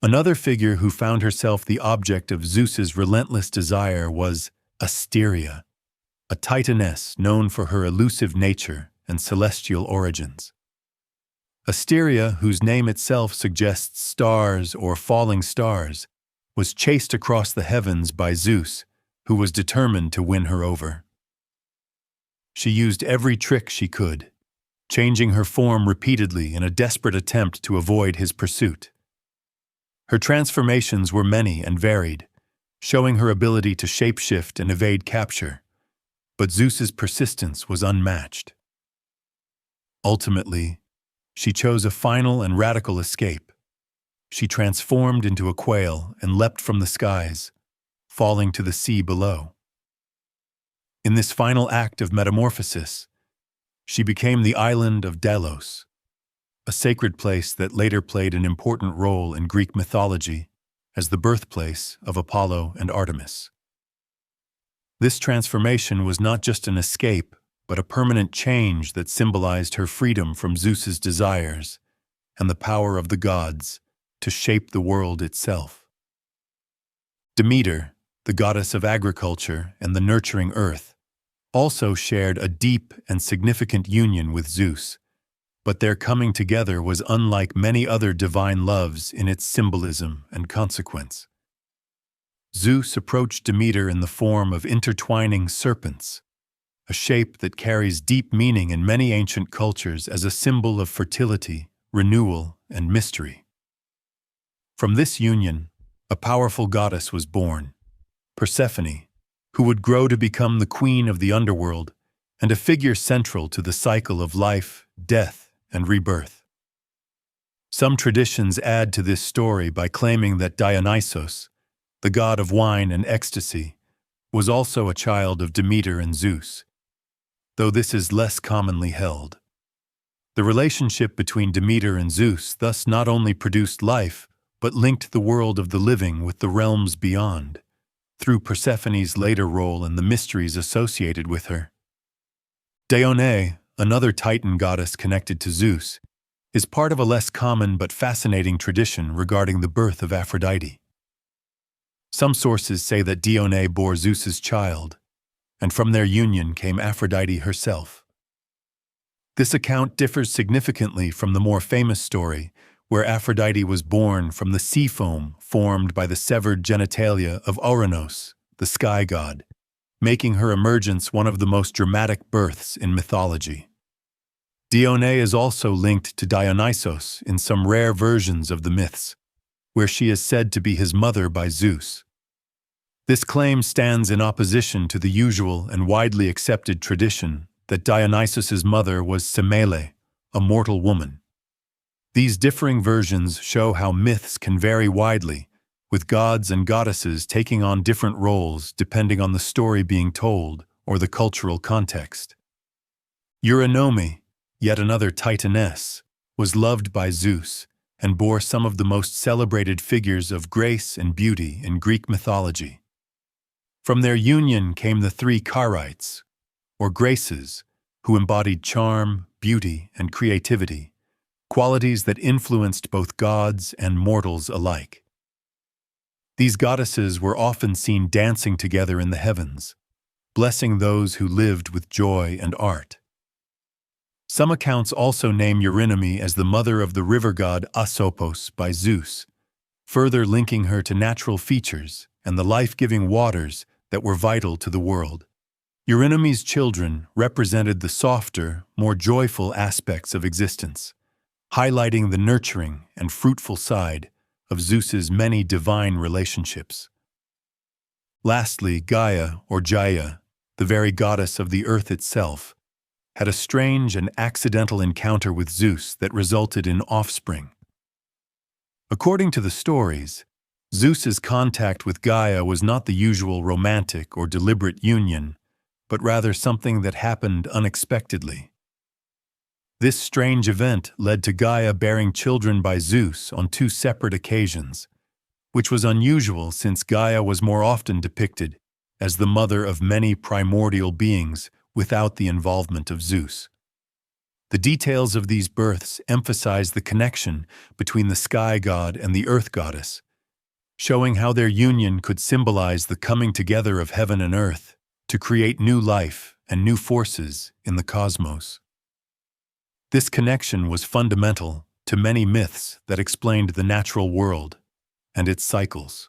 Another figure who found herself the object of Zeus's relentless desire was Asteria, a titaness known for her elusive nature and celestial origins. Asteria, whose name itself suggests stars or falling stars, was chased across the heavens by Zeus, who was determined to win her over. She used every trick she could, changing her form repeatedly in a desperate attempt to avoid his pursuit. Her transformations were many and varied, showing her ability to shapeshift and evade capture, but Zeus's persistence was unmatched. Ultimately, she chose a final and radical escape. She transformed into a quail and leapt from the skies, falling to the sea below. In this final act of metamorphosis, she became the island of Delos, a sacred place that later played an important role in Greek mythology as the birthplace of Apollo and Artemis. This transformation was not just an escape, but a permanent change that symbolized her freedom from Zeus's desires and the power of the gods to shape the world itself. Demeter, the goddess of agriculture and the nurturing earth, also shared a deep and significant union with Zeus, but their coming together was unlike many other divine loves in its symbolism and consequence. Zeus approached Demeter in the form of intertwining serpents, a shape that carries deep meaning in many ancient cultures as a symbol of fertility, renewal, and mystery. From this union, a powerful goddess was born, Persephone, who would grow to become the queen of the underworld and a figure central to the cycle of life, death, and rebirth. Some traditions add to this story by claiming that Dionysos, the god of wine and ecstasy, was also a child of Demeter and Zeus, though this is less commonly held. The relationship between Demeter and Zeus thus not only produced life, but linked the world of the living with the realms beyond, through Persephone's later role and the mysteries associated with her. Dione, another Titan goddess connected to Zeus, is part of a less common but fascinating tradition regarding the birth of Aphrodite. Some sources say that Dione bore Zeus's child, and from their union came Aphrodite herself. This account differs significantly from the more famous story, where Aphrodite was born from the sea foam formed by the severed genitalia of Ouranos, the sky god, making her emergence one of the most dramatic births in mythology. Dione is also linked to Dionysos in some rare versions of the myths, where she is said to be his mother by Zeus. This claim stands in opposition to the usual and widely accepted tradition that Dionysus's mother was Semele, a mortal woman. These differing versions show how myths can vary widely, with gods and goddesses taking on different roles depending on the story being told or the cultural context. Eurynome, yet another Titaness, was loved by Zeus and bore some of the most celebrated figures of grace and beauty in Greek mythology. From their union came the three Charites, or Graces, who embodied charm, beauty, and creativity, qualities that influenced both gods and mortals alike. These goddesses were often seen dancing together in the heavens, blessing those who lived with joy and art. Some accounts also name Eurynome as the mother of the river god Asopos by Zeus, further linking her to natural features and the life-giving waters that were vital to the world. Eurynome's children represented the softer, more joyful aspects of existence, highlighting the nurturing and fruitful side of Zeus's many divine relationships. Lastly, Gaia, or Gaia, the very goddess of the earth itself, had a strange and accidental encounter with Zeus that resulted in offspring. According to the stories, Zeus's contact with Gaia was not the usual romantic or deliberate union, but rather something that happened unexpectedly. This strange event led to Gaia bearing children by Zeus on two separate occasions, which was unusual since Gaia was more often depicted as the mother of many primordial beings without the involvement of Zeus. The details of these births emphasize the connection between the sky god and the earth goddess, showing how their union could symbolize the coming together of heaven and earth to create new life and new forces in the cosmos. This connection was fundamental to many myths that explained the natural world and its cycles.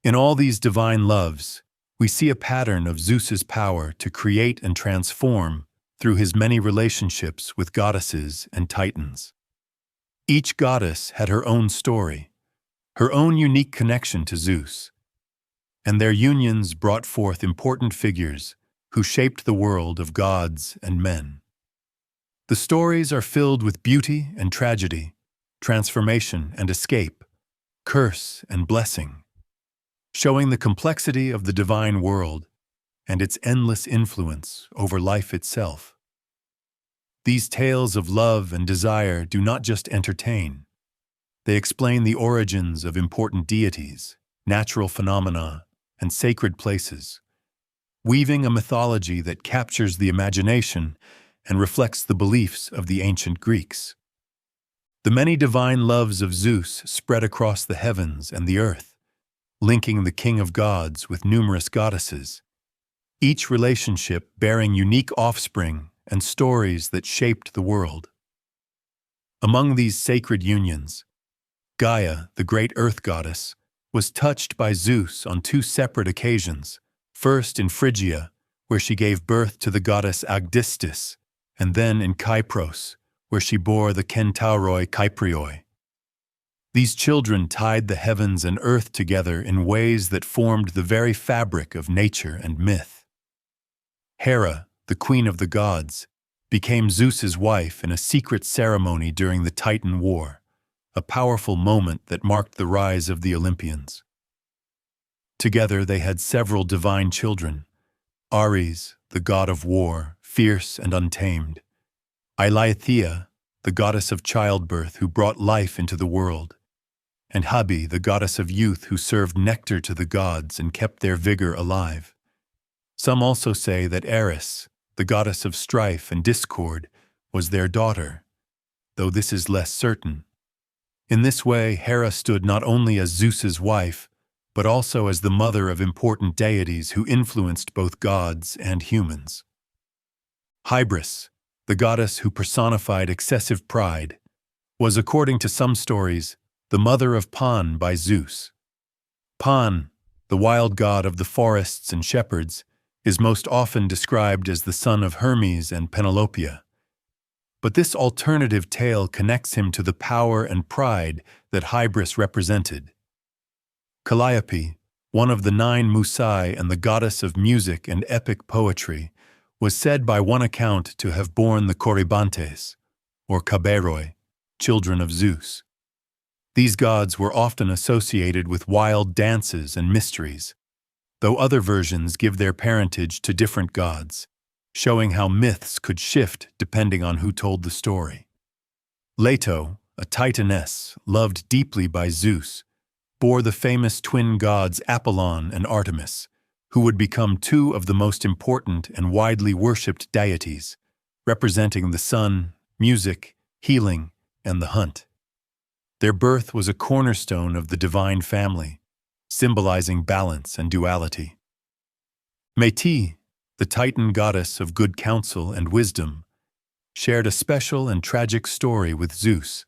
In all these divine loves, we see a pattern of Zeus's power to create and transform through his many relationships with goddesses and titans. Each goddess had her own story, her own unique connection to Zeus, and their unions brought forth important figures who shaped the world of gods and men. The stories are filled with beauty and tragedy, transformation and escape, curse and blessing, showing the complexity of the divine world and its endless influence over life itself. These tales of love and desire do not just entertain. They explain the origins of important deities, natural phenomena, and sacred places, weaving a mythology that captures the imagination and reflects the beliefs of the ancient Greeks. The many divine loves of Zeus spread across the heavens and the earth, linking the king of gods with numerous goddesses, each relationship bearing unique offspring and stories that shaped the world. Among these sacred unions, Gaia, the great earth goddess, was touched by Zeus on two separate occasions, first in Phrygia, where she gave birth to the goddess Agdistis, and then in Kypros, where she bore the kentauroi Kyprioi. These children tied the heavens and earth together in ways that formed the very fabric of nature and myth. Hera, the queen of the gods, became Zeus's wife in a secret ceremony during the Titan War, a powerful moment that marked the rise of the Olympians. Together they had several divine children: Ares, the god of war, fierce and untamed; Eileithia, the goddess of childbirth who brought life into the world; and Habi, the goddess of youth who served nectar to the gods and kept their vigor alive. Some also say that Eris, the goddess of strife and discord, was their daughter, though this is less certain. In this way, Hera stood not only as Zeus's wife, but also as the mother of important deities who influenced both gods and humans. Hybris, the goddess who personified excessive pride, was, according to some stories, the mother of Pan by Zeus. Pan, the wild god of the forests and shepherds, is most often described as the son of Hermes and Penelope. But this alternative tale connects him to the power and pride that Hybris represented. Calliope, one of the 9 Musai and the goddess of music and epic poetry, was said by one account to have borne the Corybantes, or Caberoi, children of Zeus. These gods were often associated with wild dances and mysteries, though other versions give their parentage to different gods, showing how myths could shift depending on who told the story. Leto, a titaness loved deeply by Zeus, bore the famous twin gods Apollon and Artemis, who would become 2 of the most important and widely worshipped deities, representing the sun, music, healing, and the hunt. Their birth was a cornerstone of the divine family, symbolizing balance and duality. Métis, the Titan goddess of good counsel and wisdom, shared a special and tragic story with Zeus.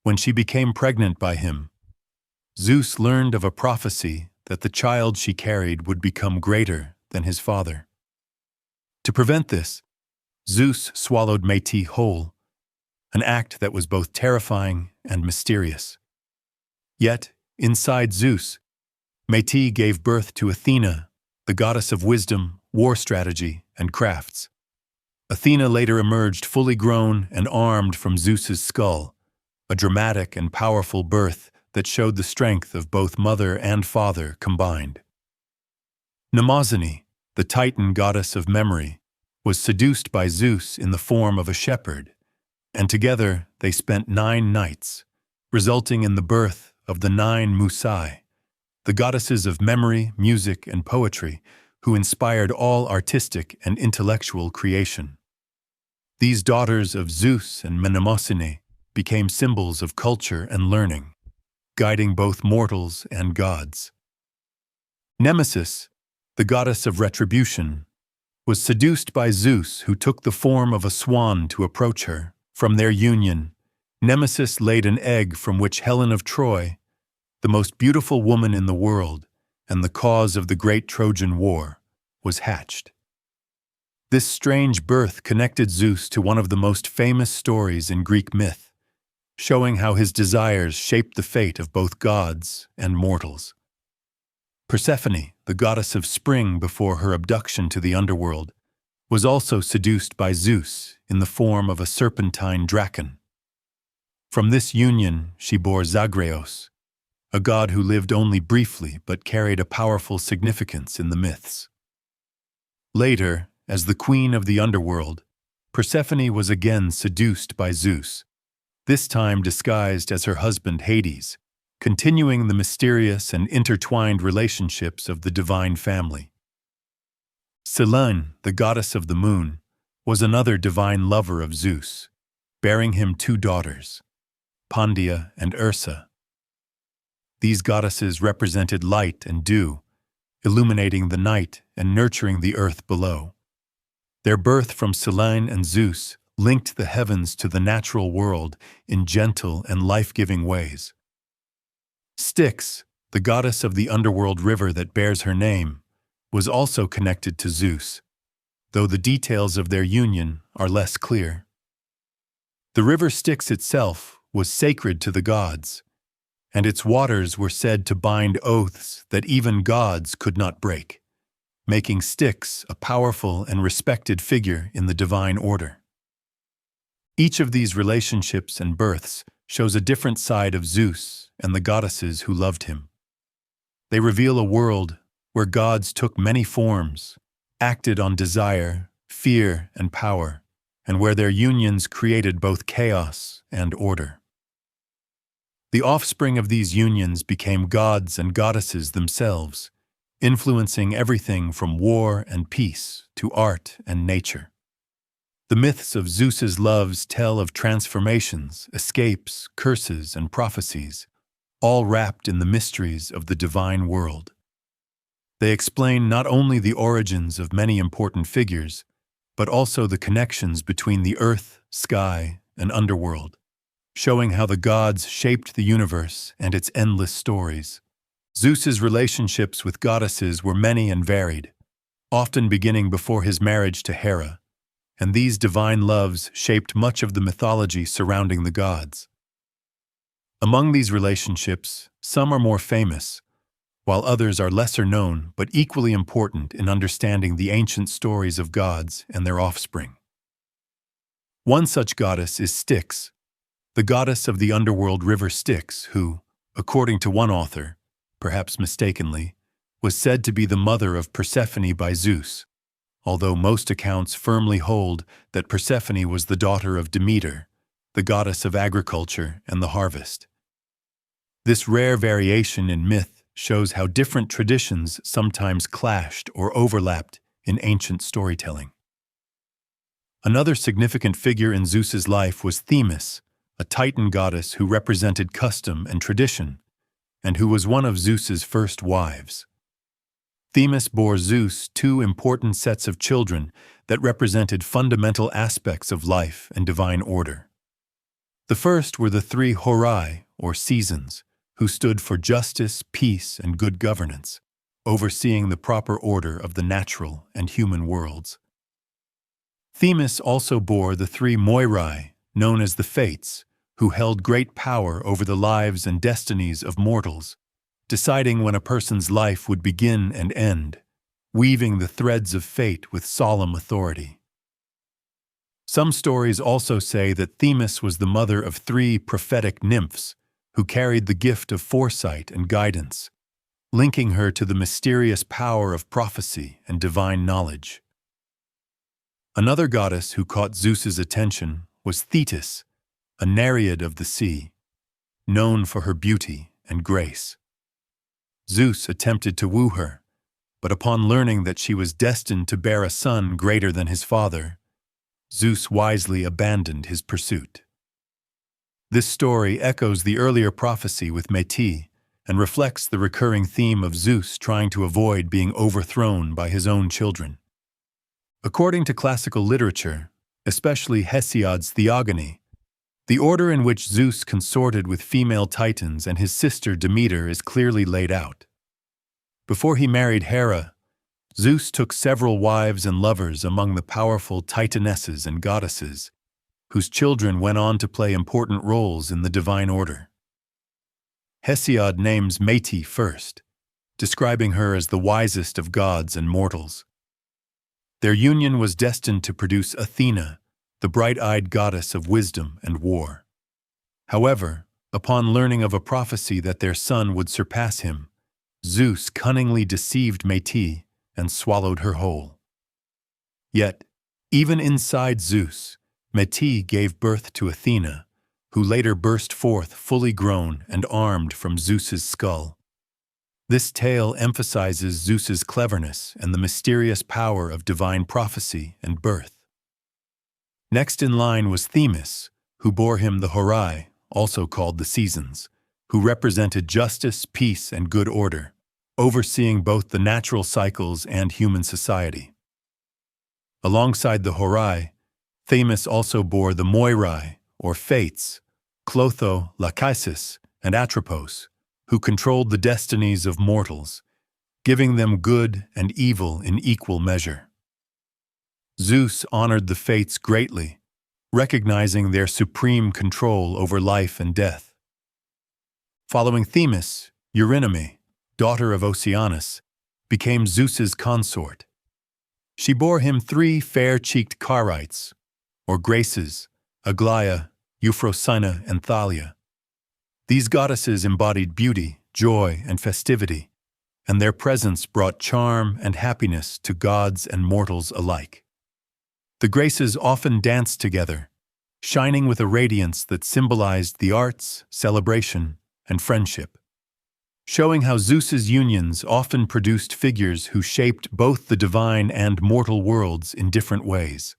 When she became pregnant by him, Zeus learned of a prophecy that the child she carried would become greater than his father. To prevent this, Zeus swallowed Métis whole, an act that was both terrifying and mysterious. Yet, inside Zeus, Métis gave birth to Athena, the goddess of wisdom, war strategy, and crafts. Athena later emerged fully grown and armed from Zeus's skull, a dramatic and powerful birth that showed the strength of both mother and father combined. Mnemosyne, the Titan goddess of memory, was seduced by Zeus in the form of a shepherd, and together they spent 9 nights, resulting in the birth of the 9 Musai, the goddesses of memory, music, and poetry, who inspired all artistic and intellectual creation. These daughters of Zeus and Mnemosyne became symbols of culture and learning, guiding both mortals and gods. Nemesis, the goddess of retribution, was seduced by Zeus, who took the form of a swan to approach her. From their union, Nemesis laid an egg from which Helen of Troy, the most beautiful woman in the world and the cause of the great Trojan War, was hatched. This strange birth connected Zeus to one of the most famous stories in Greek myth, showing how his desires shaped the fate of both gods and mortals. Persephone, the goddess of spring before her abduction to the underworld, was also seduced by Zeus in the form of a serpentine draken. From this union, she bore Zagreus, a god who lived only briefly but carried a powerful significance in the myths. Later, as the queen of the underworld, Persephone was again seduced by Zeus, this time disguised as her husband Hades, continuing the mysterious and intertwined relationships of the divine family. Semele, the goddess of the moon, was another divine lover of Zeus, bearing him two daughters, Pandia and Ursa. These goddesses represented light and dew, illuminating the night and nurturing the earth below. Their birth from Semele and Zeus linked the heavens to the natural world in gentle and life-giving ways. Styx, the goddess of the underworld river that bears her name, was also connected to Zeus, though the details of their union are less clear. The river Styx itself was sacred to the gods, and its waters were said to bind oaths that even gods could not break, making Styx a powerful and respected figure in the divine order. Each of these relationships and births shows a different side of Zeus and the goddesses who loved him. They reveal a world where gods took many forms, acted on desire, fear, and power, and where their unions created both chaos and order. The offspring of these unions became gods and goddesses themselves, influencing everything from war and peace to art and nature. The myths of Zeus's loves tell of transformations, escapes, curses, and prophecies, all wrapped in the mysteries of the divine world. They explain not only the origins of many important figures, but also the connections between the earth, sky, and underworld, showing how the gods shaped the universe and its endless stories. Zeus's relationships with goddesses were many and varied, often beginning before his marriage to Hera, and these divine loves shaped much of the mythology surrounding the gods. Among these relationships, some are more famous, while others are lesser known but equally important in understanding the ancient stories of gods and their offspring. One such goddess is Styx, the goddess of the underworld river Styx, who, according to one author, perhaps mistakenly, was said to be the mother of Persephone by Zeus, although most accounts firmly hold that Persephone was the daughter of Demeter, the goddess of agriculture and the harvest. This rare variation in myth shows how different traditions sometimes clashed or overlapped in ancient storytelling. Another significant figure in Zeus's life was Themis, a Titan goddess who represented custom and tradition, and who was one of Zeus's first wives. Themis bore Zeus two important sets of children that represented fundamental aspects of life and divine order. The first were the three Horai, or seasons, who stood for justice, peace, and good governance, overseeing the proper order of the natural and human worlds. Themis also bore the three Moirai, known as the Fates, who held great power over the lives and destinies of mortals, deciding when a person's life would begin and end, weaving the threads of fate with solemn authority. Some stories also say that Themis was the mother of three prophetic nymphs who carried the gift of foresight and guidance, linking her to the mysterious power of prophecy and divine knowledge. Another goddess who caught Zeus's attention was Thetis, a Nereid of the sea, known for her beauty and grace. Zeus attempted to woo her, but upon learning that she was destined to bear a son greater than his father, Zeus wisely abandoned his pursuit. This story echoes the earlier prophecy with Métis and reflects the recurring theme of Zeus trying to avoid being overthrown by his own children. According to classical literature, especially Hesiod's Theogony, the order in which Zeus consorted with female titans and his sister Demeter is clearly laid out. Before he married Hera, Zeus took several wives and lovers among the powerful titanesses and goddesses, whose children went on to play important roles in the divine order. Hesiod names Métis first, describing her as the wisest of gods and mortals. Their union was destined to produce Athena, the bright-eyed goddess of wisdom and war. However, upon learning of a prophecy that their son would surpass him, Zeus cunningly deceived Métis and swallowed her whole. Yet, even inside Zeus, Métis gave birth to Athena, who later burst forth fully grown and armed from Zeus's skull. This tale emphasizes Zeus's cleverness and the mysterious power of divine prophecy and birth. Next in line was Themis, who bore him the Horai, also called the seasons, who represented justice, peace, and good order, overseeing both the natural cycles and human society. Alongside the Horai, Themis also bore the Moirai, or Fates, Clotho, Lachesis, and Atropos, who controlled the destinies of mortals, giving them good and evil in equal measure. Zeus honored the Fates greatly, recognizing their supreme control over life and death. Following Themis, Eurynome, daughter of Oceanus, became Zeus's consort. She bore him 3 fair-cheeked Charites, or Graces, Aglaia, Euphrosyne, and Thalia. These goddesses embodied beauty, joy, and festivity, and their presence brought charm and happiness to gods and mortals alike. The Graces often danced together, shining with a radiance that symbolized the arts, celebration, and friendship, showing how Zeus's unions often produced figures who shaped both the divine and mortal worlds in different ways.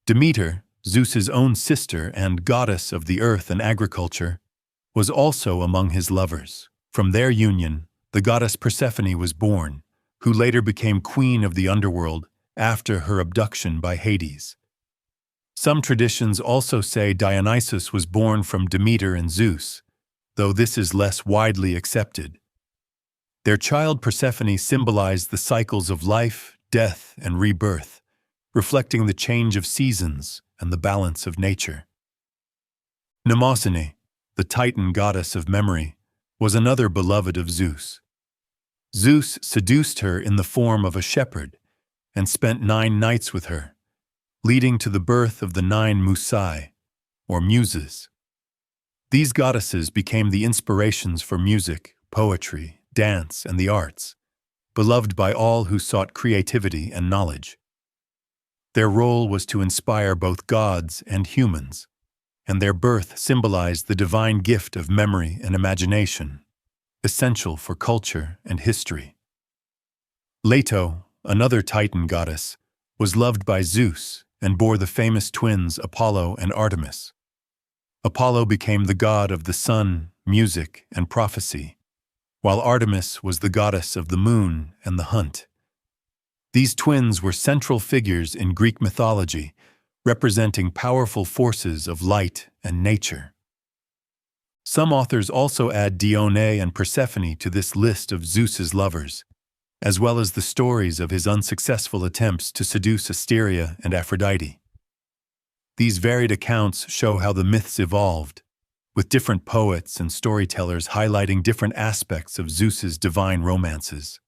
Demeter, Zeus's own sister and goddess of the earth and agriculture, was also among his lovers. From their union, the goddess Persephone was born, who later became queen of the underworld after her abduction by Hades. Some traditions also say Dionysus was born from Demeter and Zeus, though this is less widely accepted. Their child Persephone symbolized the cycles of life, death, and rebirth, reflecting the change of seasons and the balance of nature. Mnemosyne, the Titan goddess of memory, was another beloved of Zeus. Zeus seduced her in the form of a shepherd and spent 9 nights with her, leading to the birth of the 9 Musai, or muses. These goddesses became the inspirations for music, poetry, dance, and the arts, beloved by all who sought creativity and knowledge. Their role was to inspire both gods and humans, and their birth symbolized the divine gift of memory and imagination, essential for culture and history. Leto, another Titan goddess, was loved by Zeus and bore the famous twins Apollo and Artemis. Apollo became the god of the sun, music, and prophecy, while Artemis was the goddess of the moon and the hunt. These twins were central figures in Greek mythology, representing powerful forces of light and nature. Some authors also add Dione and Persephone to this list of Zeus's lovers, as well as the stories of his unsuccessful attempts to seduce Asteria and Aphrodite. These varied accounts show how the myths evolved, with different poets and storytellers highlighting different aspects of Zeus's divine romances.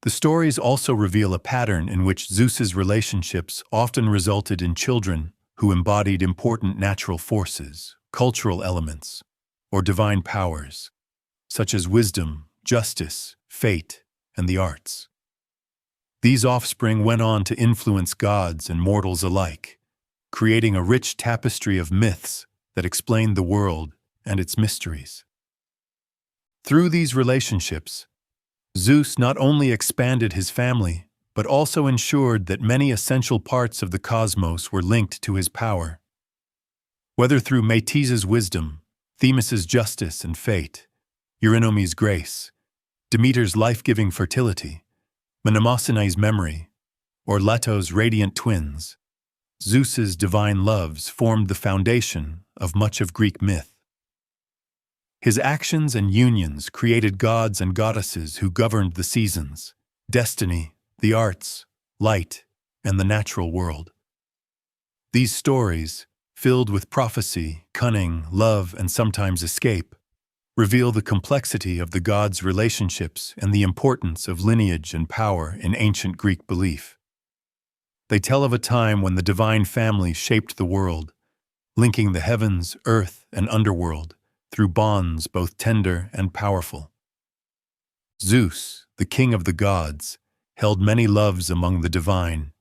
The stories also reveal a pattern in which Zeus's relationships often resulted in children who embodied important natural forces, cultural elements, or divine powers, such as wisdom, justice, fate, and the arts. These offspring went on to influence gods and mortals alike, creating a rich tapestry of myths that explained the world and its mysteries. Through these relationships, Zeus not only expanded his family, but also ensured that many essential parts of the cosmos were linked to his power. Whether through Metis's wisdom, Themis's justice and fate, Eurynomy's grace, Demeter's life-giving fertility, Mnemosyne's memory, or Leto's radiant twins, Zeus's divine loves formed the foundation of much of Greek myth. His actions and unions created gods and goddesses who governed the seasons, destiny, the arts, light, and the natural world. These stories, filled with prophecy, cunning, love, and sometimes escape, reveal the complexity of the gods' relationships and the importance of lineage and power in ancient Greek belief. They tell of a time when the divine family shaped the world, linking the heavens, earth, and underworld through bonds both tender and powerful. Zeus, the king of the gods, held many loves among the divine,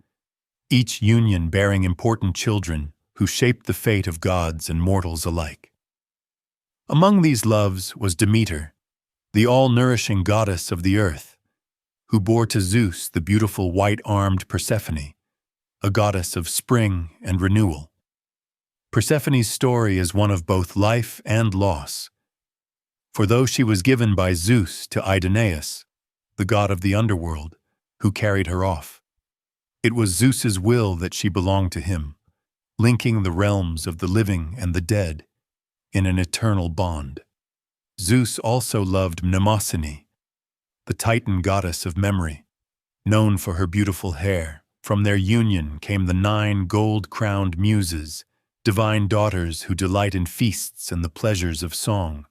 each union bearing important children who shaped the fate of gods and mortals alike. Among these loves was Demeter, the all-nourishing goddess of the earth, who bore to Zeus the beautiful white-armed Persephone, a goddess of spring and renewal. Persephone's story is one of both life and loss, for though she was given by Zeus to Idoneus, the god of the underworld, who carried her off, it was Zeus's will that she belonged to him, linking the realms of the living and the dead in an eternal bond. Zeus also loved Mnemosyne, the Titan goddess of memory, known for her beautiful hair. From their union came the 9 gold-crowned muses, divine daughters who delight in feasts and the pleasures of song.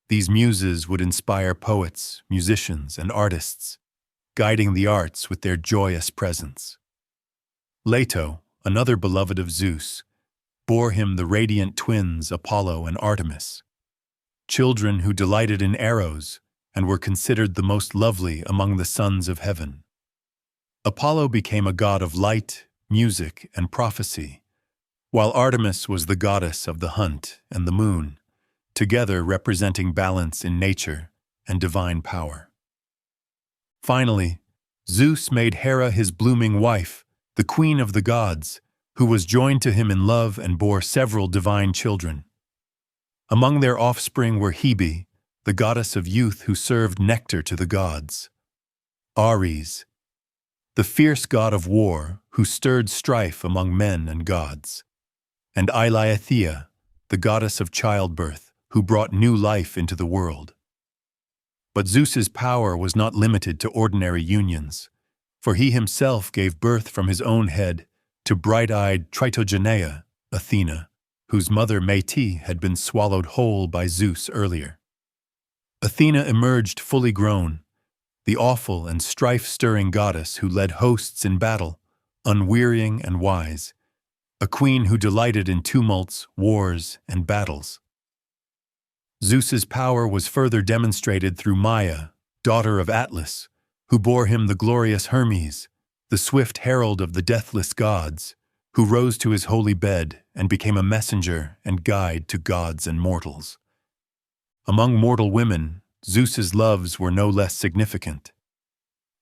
These muses would inspire poets, musicians, and artists, guiding the arts with their joyous presence. Leto, another beloved of Zeus, bore him the radiant twins Apollo and Artemis, children who delighted in arrows and were considered the most lovely among the sons of heaven. Apollo became a god of light, music, and prophecy, while Artemis was the goddess of the hunt and the moon, together representing balance in nature and divine power. Finally, Zeus made Hera his blooming wife, the queen of the gods, who was joined to him in love and bore several divine children. Among their offspring were Hebe, the goddess of youth who served nectar to the gods; Ares, the fierce god of war who stirred strife among men and gods; and Eileithyia, the goddess of childbirth who brought new life into the world. But Zeus's power was not limited to ordinary unions, for he himself gave birth from his own head to bright-eyed Tritogeneia, Athena, whose mother Metis had been swallowed whole by Zeus earlier. Athena emerged fully grown, the awful and strife-stirring goddess who led hosts in battle, unwearying and wise, a queen who delighted in tumults, wars, and battles. Zeus's power was further demonstrated through Maia, daughter of Atlas, who bore him the glorious Hermes, the swift herald of the deathless gods, who rose to his holy bed and became a messenger and guide to gods and mortals. Among mortal women, Zeus's loves were no less significant.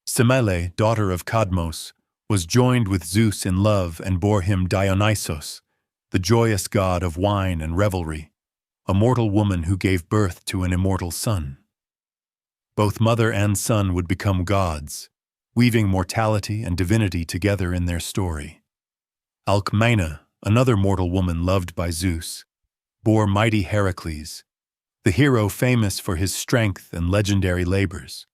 Semele, daughter of Cadmos, was joined with Zeus in love and bore him Dionysos, the joyous god of wine and revelry, a mortal woman who gave birth to an immortal son. Both mother and son would become gods, weaving mortality and divinity together in their story. Alcmena, another mortal woman loved by Zeus, bore mighty Heracles, the hero famous for his strength and legendary labors,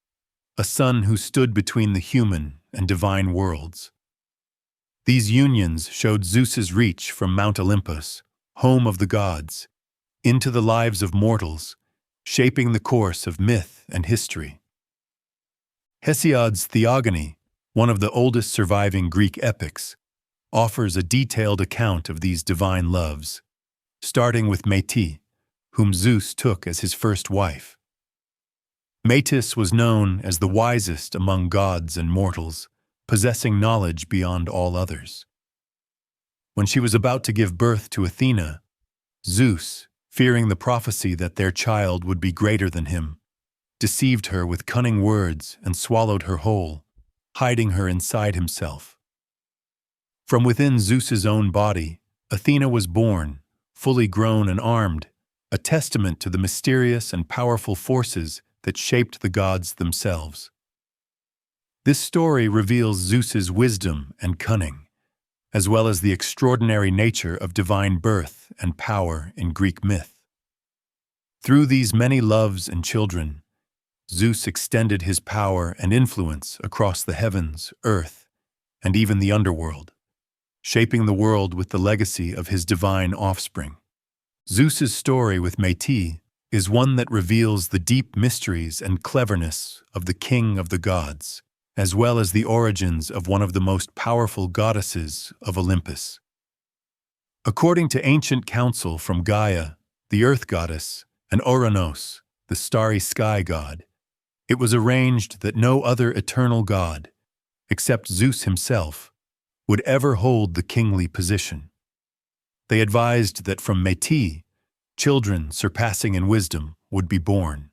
a son who stood between the human and divine worlds. These unions showed Zeus's reach from Mount Olympus, home of the gods, into the lives of mortals, shaping the course of myth and history. Hesiod's Theogony, one of the oldest surviving Greek epics, offers a detailed account of these divine loves, starting with Metis, whom Zeus took as his first wife. Metis was known as the wisest among gods and mortals, possessing knowledge beyond all others. When she was about to give birth to Athena, Zeus, fearing the prophecy that their child would be greater than him, deceived her with cunning words and swallowed her whole, hiding her inside himself. From within Zeus's own body, Athena was born, fully grown and armed, a testament to the mysterious and powerful forces that shaped the gods themselves. This story reveals Zeus's wisdom and cunning, as well as the extraordinary nature of divine birth and power in Greek myth. Through these many loves and children, Zeus extended his power and influence across the heavens, earth, and even the underworld, shaping the world with the legacy of his divine offspring. Zeus's story with Métis is one that reveals the deep mysteries and cleverness of the king of the gods, as well as the origins of one of the most powerful goddesses of Olympus. According to ancient counsel from Gaia, the earth goddess, and Ouranos, the starry sky god, it was arranged that no other eternal god, except Zeus himself, would ever hold the kingly position. They advised that from Métis, children surpassing in wisdom would be born.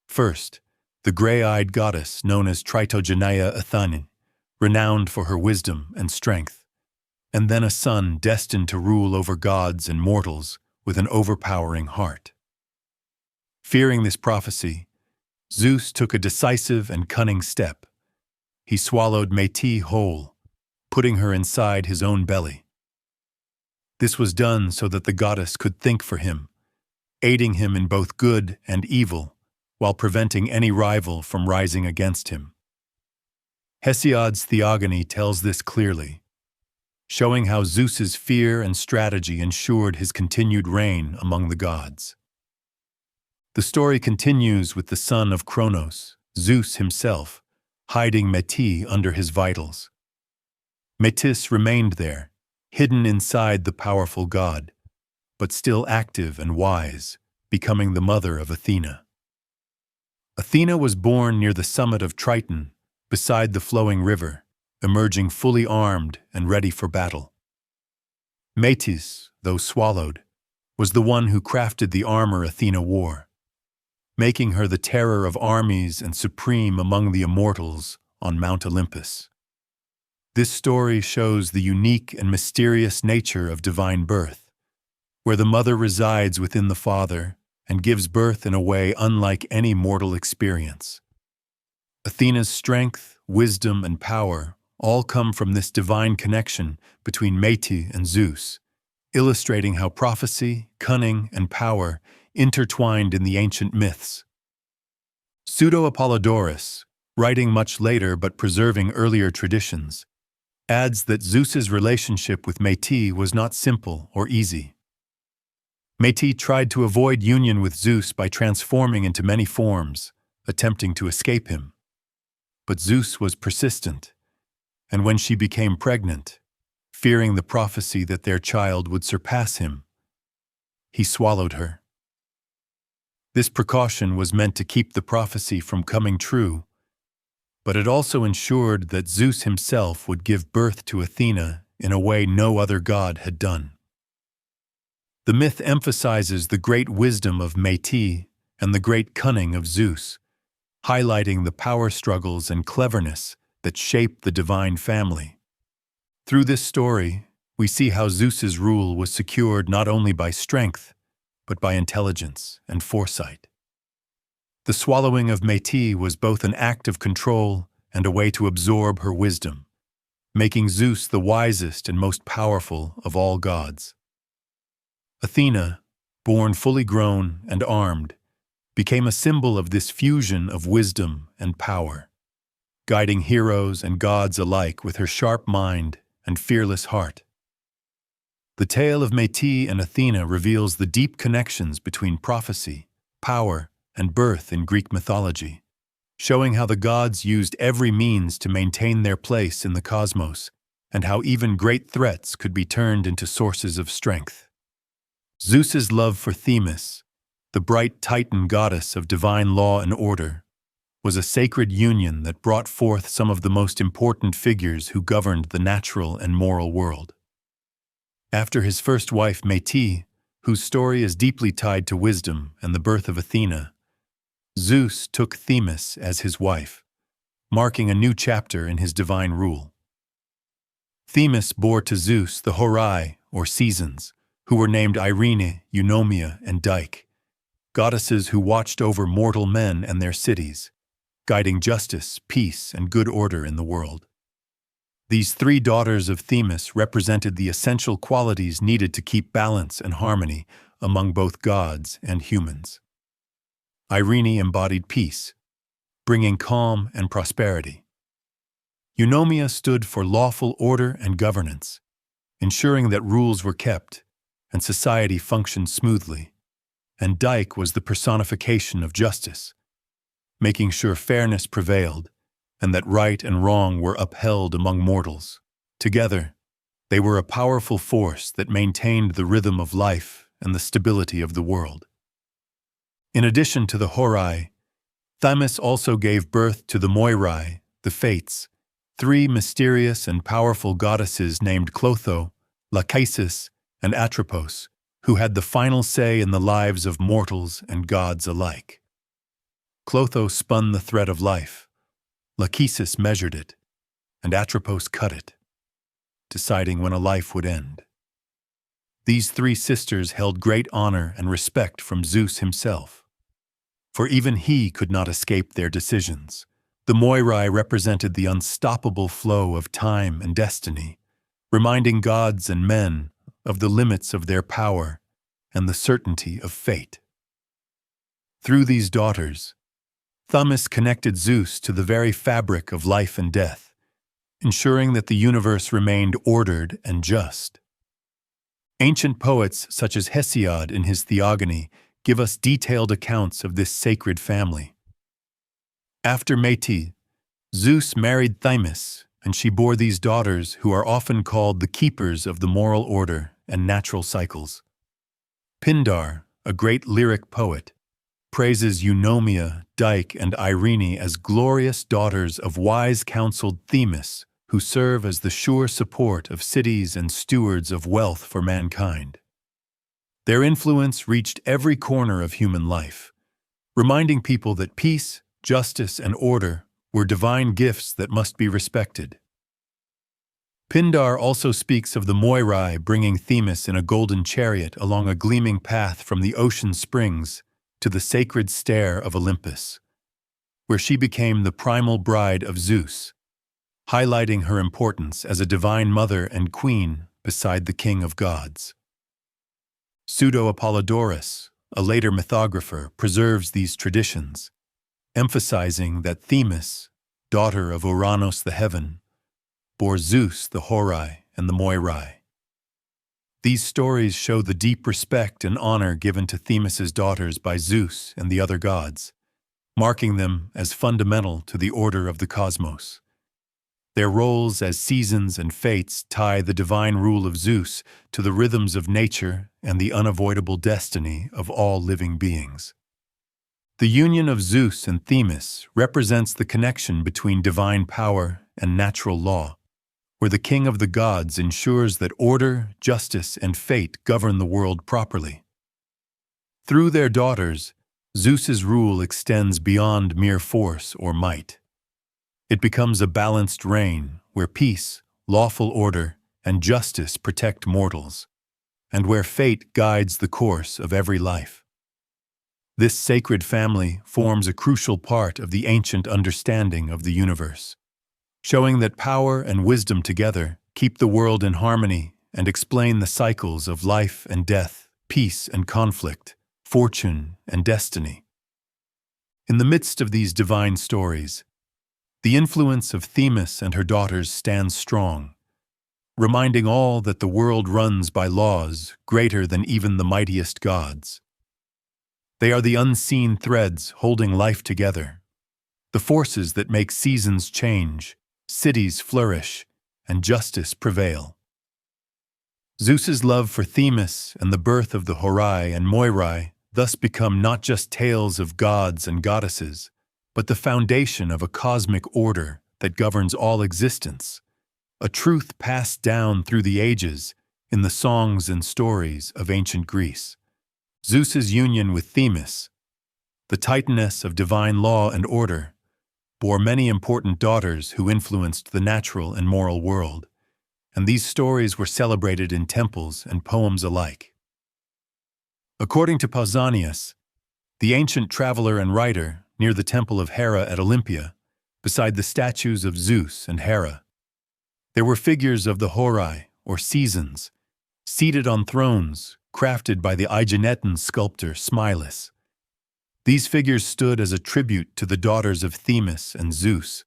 First, the gray-eyed goddess known as Tritogeneia Athene, renowned for her wisdom and strength, and then a son destined to rule over gods and mortals with an overpowering heart. Fearing this prophecy, Zeus took a decisive and cunning step. He swallowed Métis whole, putting her inside his own belly. This was done so that the goddess could think for him, aiding him in both good and evil, while preventing any rival from rising against him. Hesiod's Theogony tells this clearly, showing how Zeus's fear and strategy ensured his continued reign among the gods. The story continues with the son of Kronos, Zeus himself, hiding Métis under his vitals. Métis remained there, hidden inside the powerful god, but still active and wise, becoming the mother of Athena. Athena was born near the summit of Triton, beside the flowing river, emerging fully armed and ready for battle. Métis, though swallowed, was the one who crafted the armor Athena wore, making her the terror of armies and supreme among the immortals on Mount Olympus. This story shows the unique and mysterious nature of divine birth, where the mother resides within the father and gives birth in a way unlike any mortal experience. Athena's strength, wisdom, and power all come from this divine connection between Métis and Zeus, illustrating how prophecy, cunning, and power intertwined in the ancient myths. Pseudo-Apollodorus, writing much later but preserving earlier traditions, adds that Zeus's relationship with Métis was not simple or easy. Métis tried to avoid union with Zeus by transforming into many forms, attempting to escape him. But Zeus was persistent, and when she became pregnant, fearing the prophecy that their child would surpass him, he swallowed her. This precaution was meant to keep the prophecy from coming true, but it also ensured that Zeus himself would give birth to Athena in a way no other god had done. The myth emphasizes the great wisdom of Métis and the great cunning of Zeus, highlighting the power struggles and cleverness that shaped the divine family. Through this story, we see how Zeus's rule was secured not only by strength, but by intelligence and foresight. The swallowing of Métis was both an act of control and a way to absorb her wisdom, making Zeus the wisest and most powerful of all gods. Athena, born fully grown and armed, became a symbol of this fusion of wisdom and power, guiding heroes and gods alike with her sharp mind and fearless heart. The tale of Métis and Athena reveals the deep connections between prophecy, power, and birth in Greek mythology, showing how the gods used every means to maintain their place in the cosmos, and how even great threats could be turned into sources of strength. Zeus's love for Themis, the bright Titan goddess of divine law and order, was a sacred union that brought forth some of the most important figures who governed the natural and moral world. After his first wife Métis, whose story is deeply tied to wisdom and the birth of Athena, Zeus took Themis as his wife, marking a new chapter in his divine rule. Themis bore to Zeus the Horai, or seasons, who were named Irene, Eunomia, and Dike, goddesses who watched over mortal men and their cities, guiding justice, peace, and good order in the world. These three daughters of Themis represented the essential qualities needed to keep balance and harmony among both gods and humans. Irene embodied peace, bringing calm and prosperity. Eunomia stood for lawful order and governance, ensuring that rules were kept and society functioned smoothly. And Dike was the personification of justice, making sure fairness prevailed and that right and wrong were upheld among mortals. Together, they were a powerful force that maintained the rhythm of life and the stability of the world. In addition to the Horai, Themis also gave birth to the Moirai, the Fates, three mysterious and powerful goddesses named Clotho, Lachesis, and Atropos, who had the final say in the lives of mortals and gods alike. Clotho spun the thread of life, Lachesis measured it, and Atropos cut it, deciding when a life would end. These three sisters held great honor and respect from Zeus himself, for even he could not escape their decisions. The Moirai represented the unstoppable flow of time and destiny, reminding gods and men of the limits of their power and the certainty of fate. Through these daughters, Themis connected Zeus to the very fabric of life and death, ensuring that the universe remained ordered and just. Ancient poets such as Hesiod in his Theogony give us detailed accounts of this sacred family. After Métis, Zeus married Themis, and she bore these daughters who are often called the keepers of the moral order and natural cycles. Pindar, a great lyric poet, praises Eunomia, Dike, and Irene as glorious daughters of wise-counseled Themis, who serve as the sure support of cities and stewards of wealth for mankind. Their influence reached every corner of human life, reminding people that peace, justice, and order were divine gifts that must be respected. Pindar also speaks of the Moirai bringing Themis in a golden chariot along a gleaming path from the ocean springs to the sacred stair of Olympus, where she became the primal bride of Zeus, highlighting her importance as a divine mother and queen beside the king of gods. Pseudo-Apollodorus, a later mythographer, preserves these traditions, emphasizing that Themis, daughter of Uranos the heaven, bore Zeus the Horai and the Moirai. These stories show the deep respect and honor given to Themis's daughters by Zeus and the other gods, marking them as fundamental to the order of the cosmos. Their roles as seasons and fates tie the divine rule of Zeus to the rhythms of nature and the unavoidable destiny of all living beings. The union of Zeus and Themis represents the connection between divine power and natural law, where the king of the gods ensures that order, justice, and fate govern the world properly. Through their daughters, Zeus's rule extends beyond mere force or might. It becomes a balanced reign where peace, lawful order, and justice protect mortals, and where fate guides the course of every life. This sacred family forms a crucial part of the ancient understanding of the universe, showing that power and wisdom together keep the world in harmony and explain the cycles of life and death, peace and conflict, fortune and destiny. In the midst of these divine stories, the influence of Themis and her daughters stands strong, reminding all that the world runs by laws greater than even the mightiest gods. They are the unseen threads holding life together, the forces that make seasons change, cities flourish, and justice prevail. Zeus's love for Themis and the birth of the Horai and Moirai thus become not just tales of gods and goddesses, but the foundation of a cosmic order that governs all existence, a truth passed down through the ages in the songs and stories of ancient Greece. Zeus's union with Themis, the titaness of divine law and order, bore many important daughters who influenced the natural and moral world, and these stories were celebrated in temples and poems alike. According to Pausanias, the ancient traveler and writer, near the temple of Hera at Olympia, beside the statues of Zeus and Hera, there were figures of the Horai, or seasons, seated on thrones crafted by the Aeginetan sculptor Smilus. These figures stood as a tribute to the daughters of Themis and Zeus,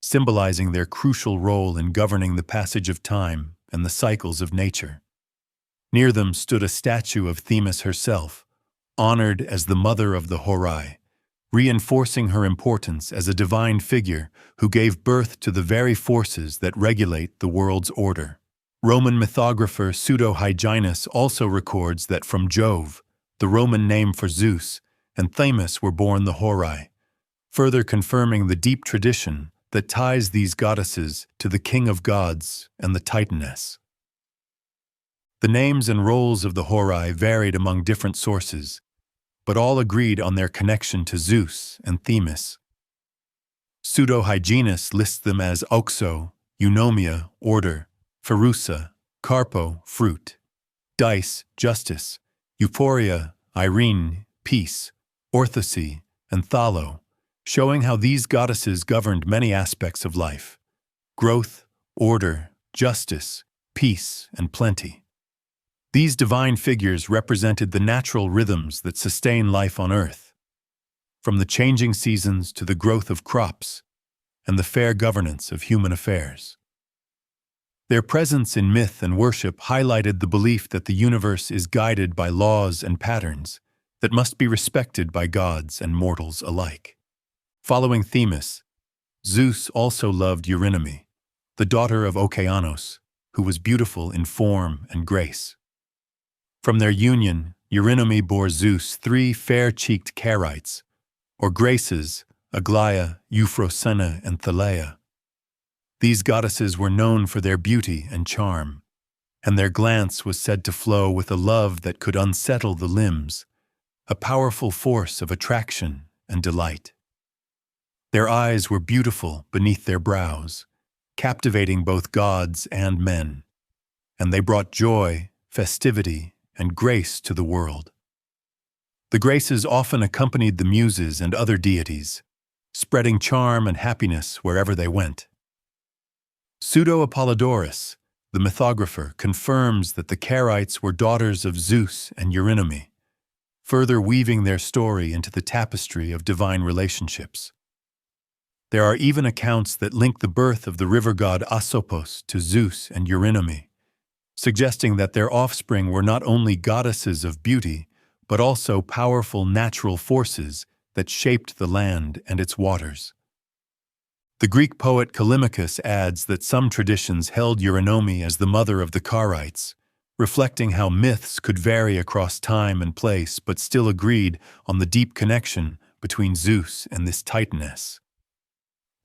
symbolizing their crucial role in governing the passage of time and the cycles of nature. Near them stood a statue of Themis herself, honored as the mother of the Horai, reinforcing her importance as a divine figure who gave birth to the very forces that regulate the world's order. Roman mythographer Pseudo-Hyginus also records that from Jove, the Roman name for Zeus, and Themis were born the Horai, further confirming the deep tradition that ties these goddesses to the king of gods and the Titaness. The names and roles of the Horai varied among different sources, but all agreed on their connection to Zeus and Themis. Pseudo-Hyginus lists them as Oxo, Eunomia, order, Pherusa, Carpo, fruit, Dice, justice, Euphoria, Irene, peace, Orthosy, and Thalo, showing how these goddesses governed many aspects of life: growth, order, justice, peace, and plenty. These divine figures represented the natural rhythms that sustain life on earth, from the changing seasons to the growth of crops and the fair governance of human affairs. Their presence in myth and worship highlighted the belief that the universe is guided by laws and patterns that must be respected by gods and mortals alike. Following Themis, Zeus also loved Eurynome, the daughter of Okeanos, who was beautiful in form and grace. From their union, Eurynome bore Zeus 3 fair-cheeked Carites, or Graces, Aglaia, Euphrosyne, and Thaleia. These goddesses were known for their beauty and charm, and their glance was said to flow with a love that could unsettle the limbs, a powerful force of attraction and delight. Their eyes were beautiful beneath their brows, captivating both gods and men, and they brought joy, festivity, and grace to the world. The Graces often accompanied the Muses and other deities, spreading charm and happiness wherever they went. Pseudo-Apollodorus, the mythographer, confirms that the Carites were daughters of Zeus and Eurynome, further weaving their story into the tapestry of divine relationships. There are even accounts that link the birth of the river god Asopos to Zeus and Eurynome, suggesting that their offspring were not only goddesses of beauty, but also powerful natural forces that shaped the land and its waters. The Greek poet Callimachus adds that some traditions held Eurynome as the mother of the Carites, reflecting how myths could vary across time and place but still agreed on the deep connection between Zeus and this Titaness.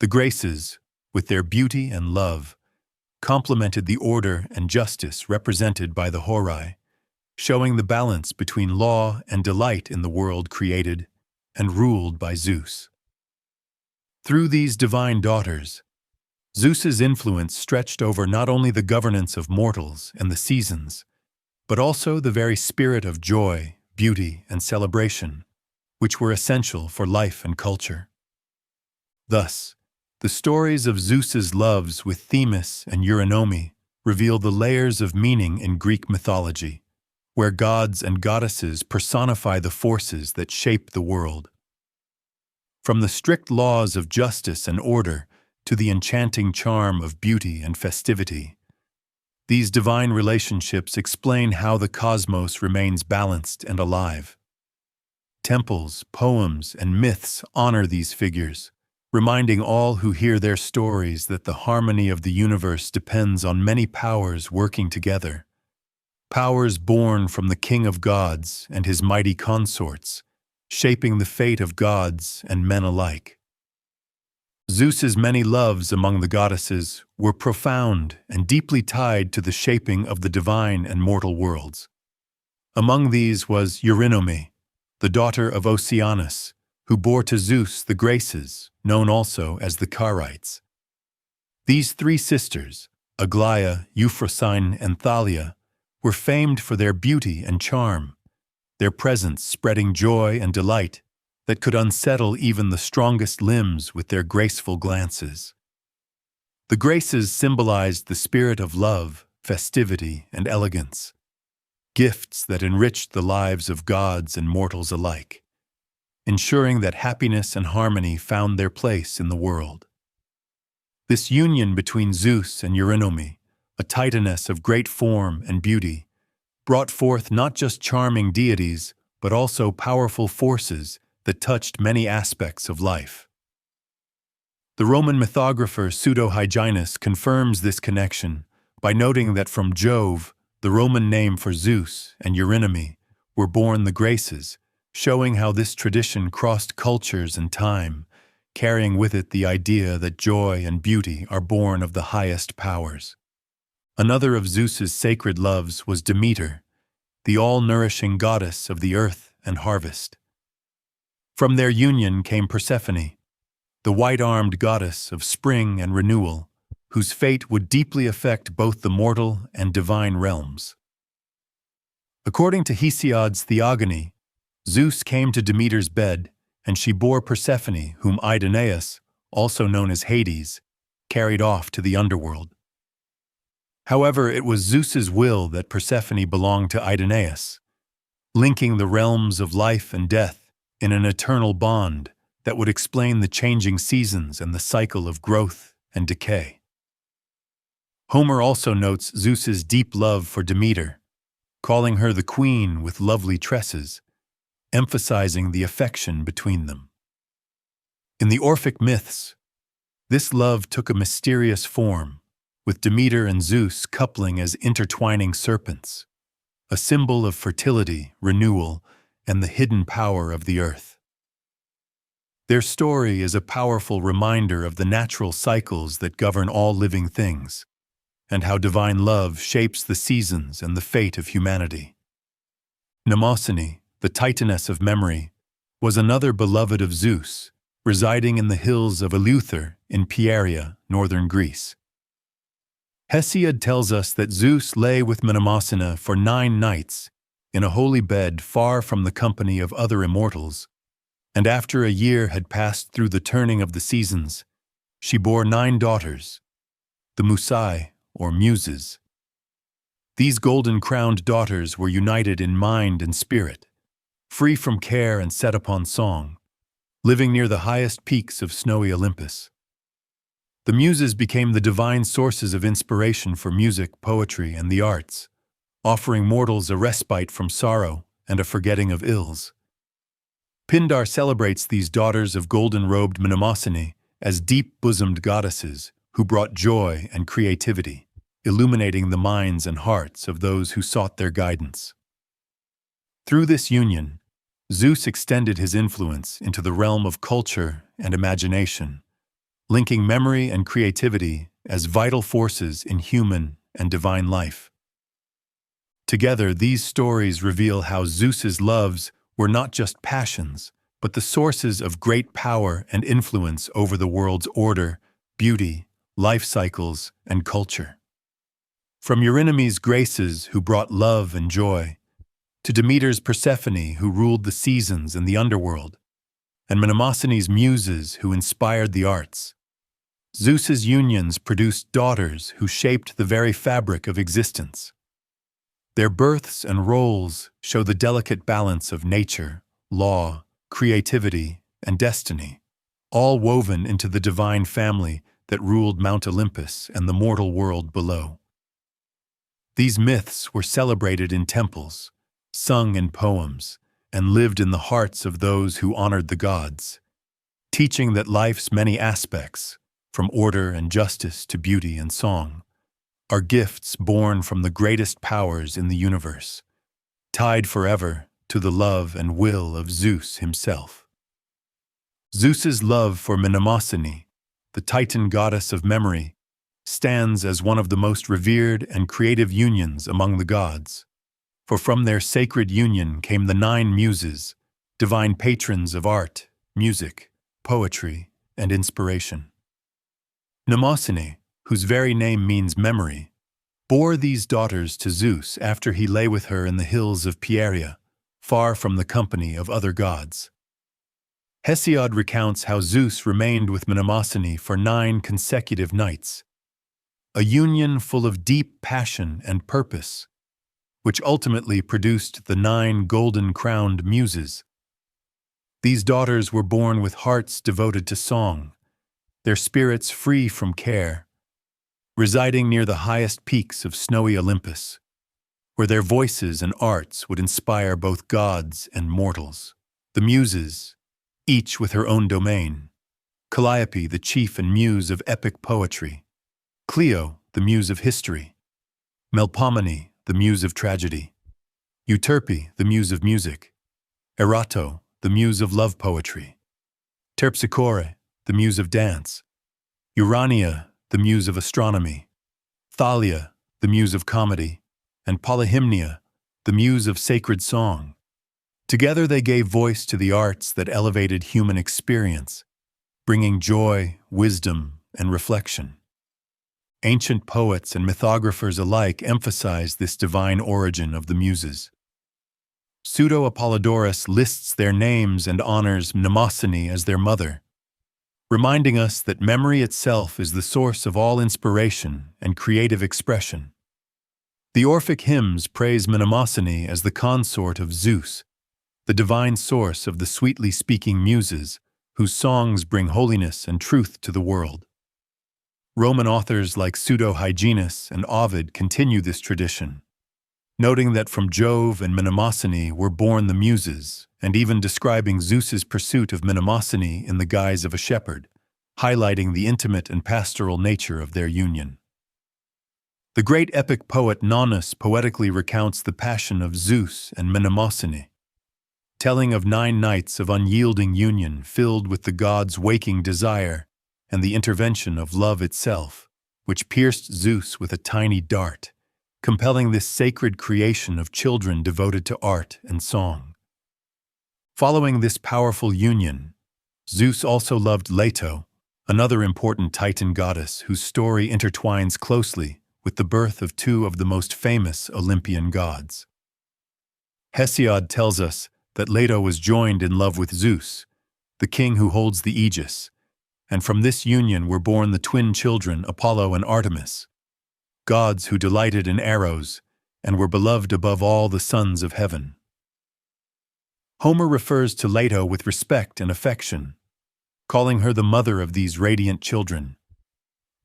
The Graces, with their beauty and love, complemented the order and justice represented by the Horai, showing the balance between law and delight in the world created and ruled by Zeus. Through these divine daughters, Zeus's influence stretched over not only the governance of mortals and the seasons, but also the very spirit of joy, beauty, and celebration, which were essential for life and culture. Thus, the stories of Zeus's loves with Themis and Eurynome reveal the layers of meaning in Greek mythology, where gods and goddesses personify the forces that shape the world. From the strict laws of justice and order to the enchanting charm of beauty and festivity, these divine relationships explain how the cosmos remains balanced and alive. Temples, poems, and myths honor these figures, reminding all who hear their stories that the harmony of the universe depends on many powers working together. Powers born from the King of Gods and his mighty consorts, shaping the fate of gods and men alike. Zeus's many loves among the goddesses were profound and deeply tied to the shaping of the divine and mortal worlds. Among these was Eurynome, the daughter of Oceanus, who bore to Zeus the Graces, known also as the Carites. These three sisters, Aglaia, Euphrosyne, and Thalia, were famed for their beauty and charm, their presence spreading joy and delight that could unsettle even the strongest limbs with their graceful glances. The Graces symbolized the spirit of love, festivity, and elegance, gifts that enriched the lives of gods and mortals alike, ensuring that happiness and harmony found their place in the world. This union between Zeus and Eurynome, a titaness of great form and beauty, brought forth not just charming deities, but also powerful forces that touched many aspects of life. The Roman mythographer Pseudo-Hyginus confirms this connection by noting that from Jove, the Roman name for Zeus, and Eurynome, were born the Graces, showing how this tradition crossed cultures and time, carrying with it the idea that joy and beauty are born of the highest powers. Another of Zeus's sacred loves was Demeter, the all-nourishing goddess of the earth and harvest. From their union came Persephone, the white-armed goddess of spring and renewal, whose fate would deeply affect both the mortal and divine realms. According to Hesiod's Theogony, Zeus came to Demeter's bed, and she bore Persephone, whom Idoneus, also known as Hades, carried off to the underworld. However, it was Zeus's will that Persephone belonged to Idoneus, linking the realms of life and death in an eternal bond that would explain the changing seasons and the cycle of growth and decay. Homer also notes Zeus's deep love for Demeter, calling her the queen with lovely tresses, emphasizing the affection between them. In the Orphic myths, this love took a mysterious form, with Demeter and Zeus coupling as intertwining serpents, a symbol of fertility, renewal, and the hidden power of the earth. Their story is a powerful reminder of the natural cycles that govern all living things, and how divine love shapes the seasons and the fate of humanity. Mnemosyne, the titaness of memory, was another beloved of Zeus, residing in the hills of Eleuther in Pieria, northern Greece. Hesiod tells us that Zeus lay with Mnemosyne for 9 nights in a holy bed far from the company of other immortals, and after a year had passed through the turning of the seasons, she bore 9 daughters, the Musai, or Muses. These golden-crowned daughters were united in mind and spirit, free from care and set upon song, living near the highest peaks of snowy Olympus. The Muses became the divine sources of inspiration for music, poetry, and the arts, offering mortals a respite from sorrow and a forgetting of ills. Pindar celebrates these daughters of golden-robed Mnemosyne as deep-bosomed goddesses who brought joy and creativity, illuminating the minds and hearts of those who sought their guidance. Through this union, Zeus extended his influence into the realm of culture and imagination, linking memory and creativity as vital forces in human and divine life. Together, these stories reveal how Zeus's loves were not just passions, but the sources of great power and influence over the world's order, beauty, life cycles, and culture. From Eurynome's Graces, who brought love and joy, to Demeter's Persephone, who ruled the seasons and the underworld, and Mnemosyne's Muses, who inspired the arts, Zeus's unions produced daughters who shaped the very fabric of existence. Their births and roles show the delicate balance of nature, law, creativity, and destiny, all woven into the divine family that ruled Mount Olympus and the mortal world below. These myths were celebrated in temples, sung in poems, and lived in the hearts of those who honored the gods, teaching that life's many aspects, from order and justice to beauty and song, are gifts born from the greatest powers in the universe, tied forever to the love and will of Zeus himself. Zeus's love for Mnemosyne, the Titan goddess of memory, stands as one of the most revered and creative unions among the gods, for from their sacred union came the 9 Muses, divine patrons of art, music, poetry, and inspiration. Mnemosyne, whose very name means memory, bore these daughters to Zeus after he lay with her in the hills of Pieria, far from the company of other gods. Hesiod recounts how Zeus remained with Mnemosyne for 9 consecutive nights, a union full of deep passion and purpose, which ultimately produced the 9 golden-crowned muses. These daughters were born with hearts devoted to song, their spirits free from care, residing near the highest peaks of snowy Olympus, where their voices and arts would inspire both gods and mortals. The muses, each with her own domain: Calliope, the chief and muse of epic poetry; Clio, the muse of history; Melpomene, the muse of tragedy; Euterpe, the muse of music; Erato, the muse of love poetry; Terpsichore, the muse of dance; Urania, the muse of astronomy; Thalia, the muse of comedy; and Polyhymnia, the muse of sacred song. Together they gave voice to the arts that elevated human experience, bringing joy, wisdom, and reflection. Ancient poets and mythographers alike emphasize this divine origin of the muses. Pseudo-Apollodorus lists their names and honors Mnemosyne as their mother, reminding us that memory itself is the source of all inspiration and creative expression. The Orphic hymns praise Mnemosyne as the consort of Zeus, the divine source of the sweetly speaking muses, whose songs bring holiness and truth to the world. Roman authors like Pseudo-Hyginus and Ovid continue this tradition, noting that from Jove and Mnemosyne were born the muses, and even describing Zeus's pursuit of Mnemosyne in the guise of a shepherd, highlighting the intimate and pastoral nature of their union. The great epic poet Nonnus poetically recounts the passion of Zeus and Mnemosyne, telling of 9 nights of unyielding union filled with the gods' waking desire and the intervention of love itself, which pierced Zeus with a tiny dart, compelling this sacred creation of children devoted to art and song. Following this powerful union, Zeus also loved Leto, another important Titan goddess whose story intertwines closely with the birth of 2 of the most famous Olympian gods. Hesiod tells us that Leto was joined in love with Zeus, the king who holds the aegis, and from this union were born the twin children Apollo and Artemis, gods who delighted in arrows and were beloved above all the sons of heaven. Homer refers to Leto with respect and affection, calling her the mother of these radiant children,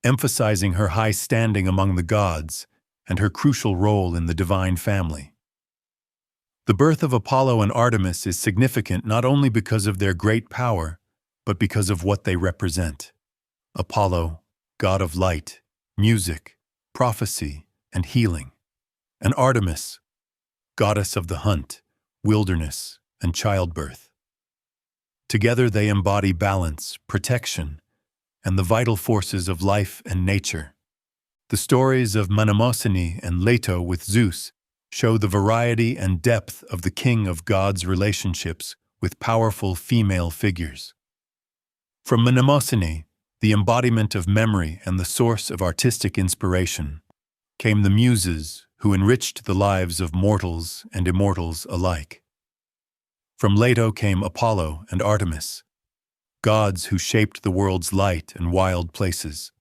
emphasizing her high standing among the gods and her crucial role in the divine family. The birth of Apollo and Artemis is significant not only because of their great power, but because of what they represent. Apollo, god of light, music, prophecy, and healing; and Artemis, goddess of the hunt, wilderness, and childbirth. Together they embody balance, protection, and the vital forces of life and nature. The stories of Mnemosyne and Leto with Zeus show the variety and depth of the king of gods' relationships with powerful female figures. From Mnemosyne, the embodiment of memory and the source of artistic inspiration, came the muses who enriched the lives of mortals and immortals alike. From Leto came Apollo and Artemis, gods who shaped the world's light and wild places,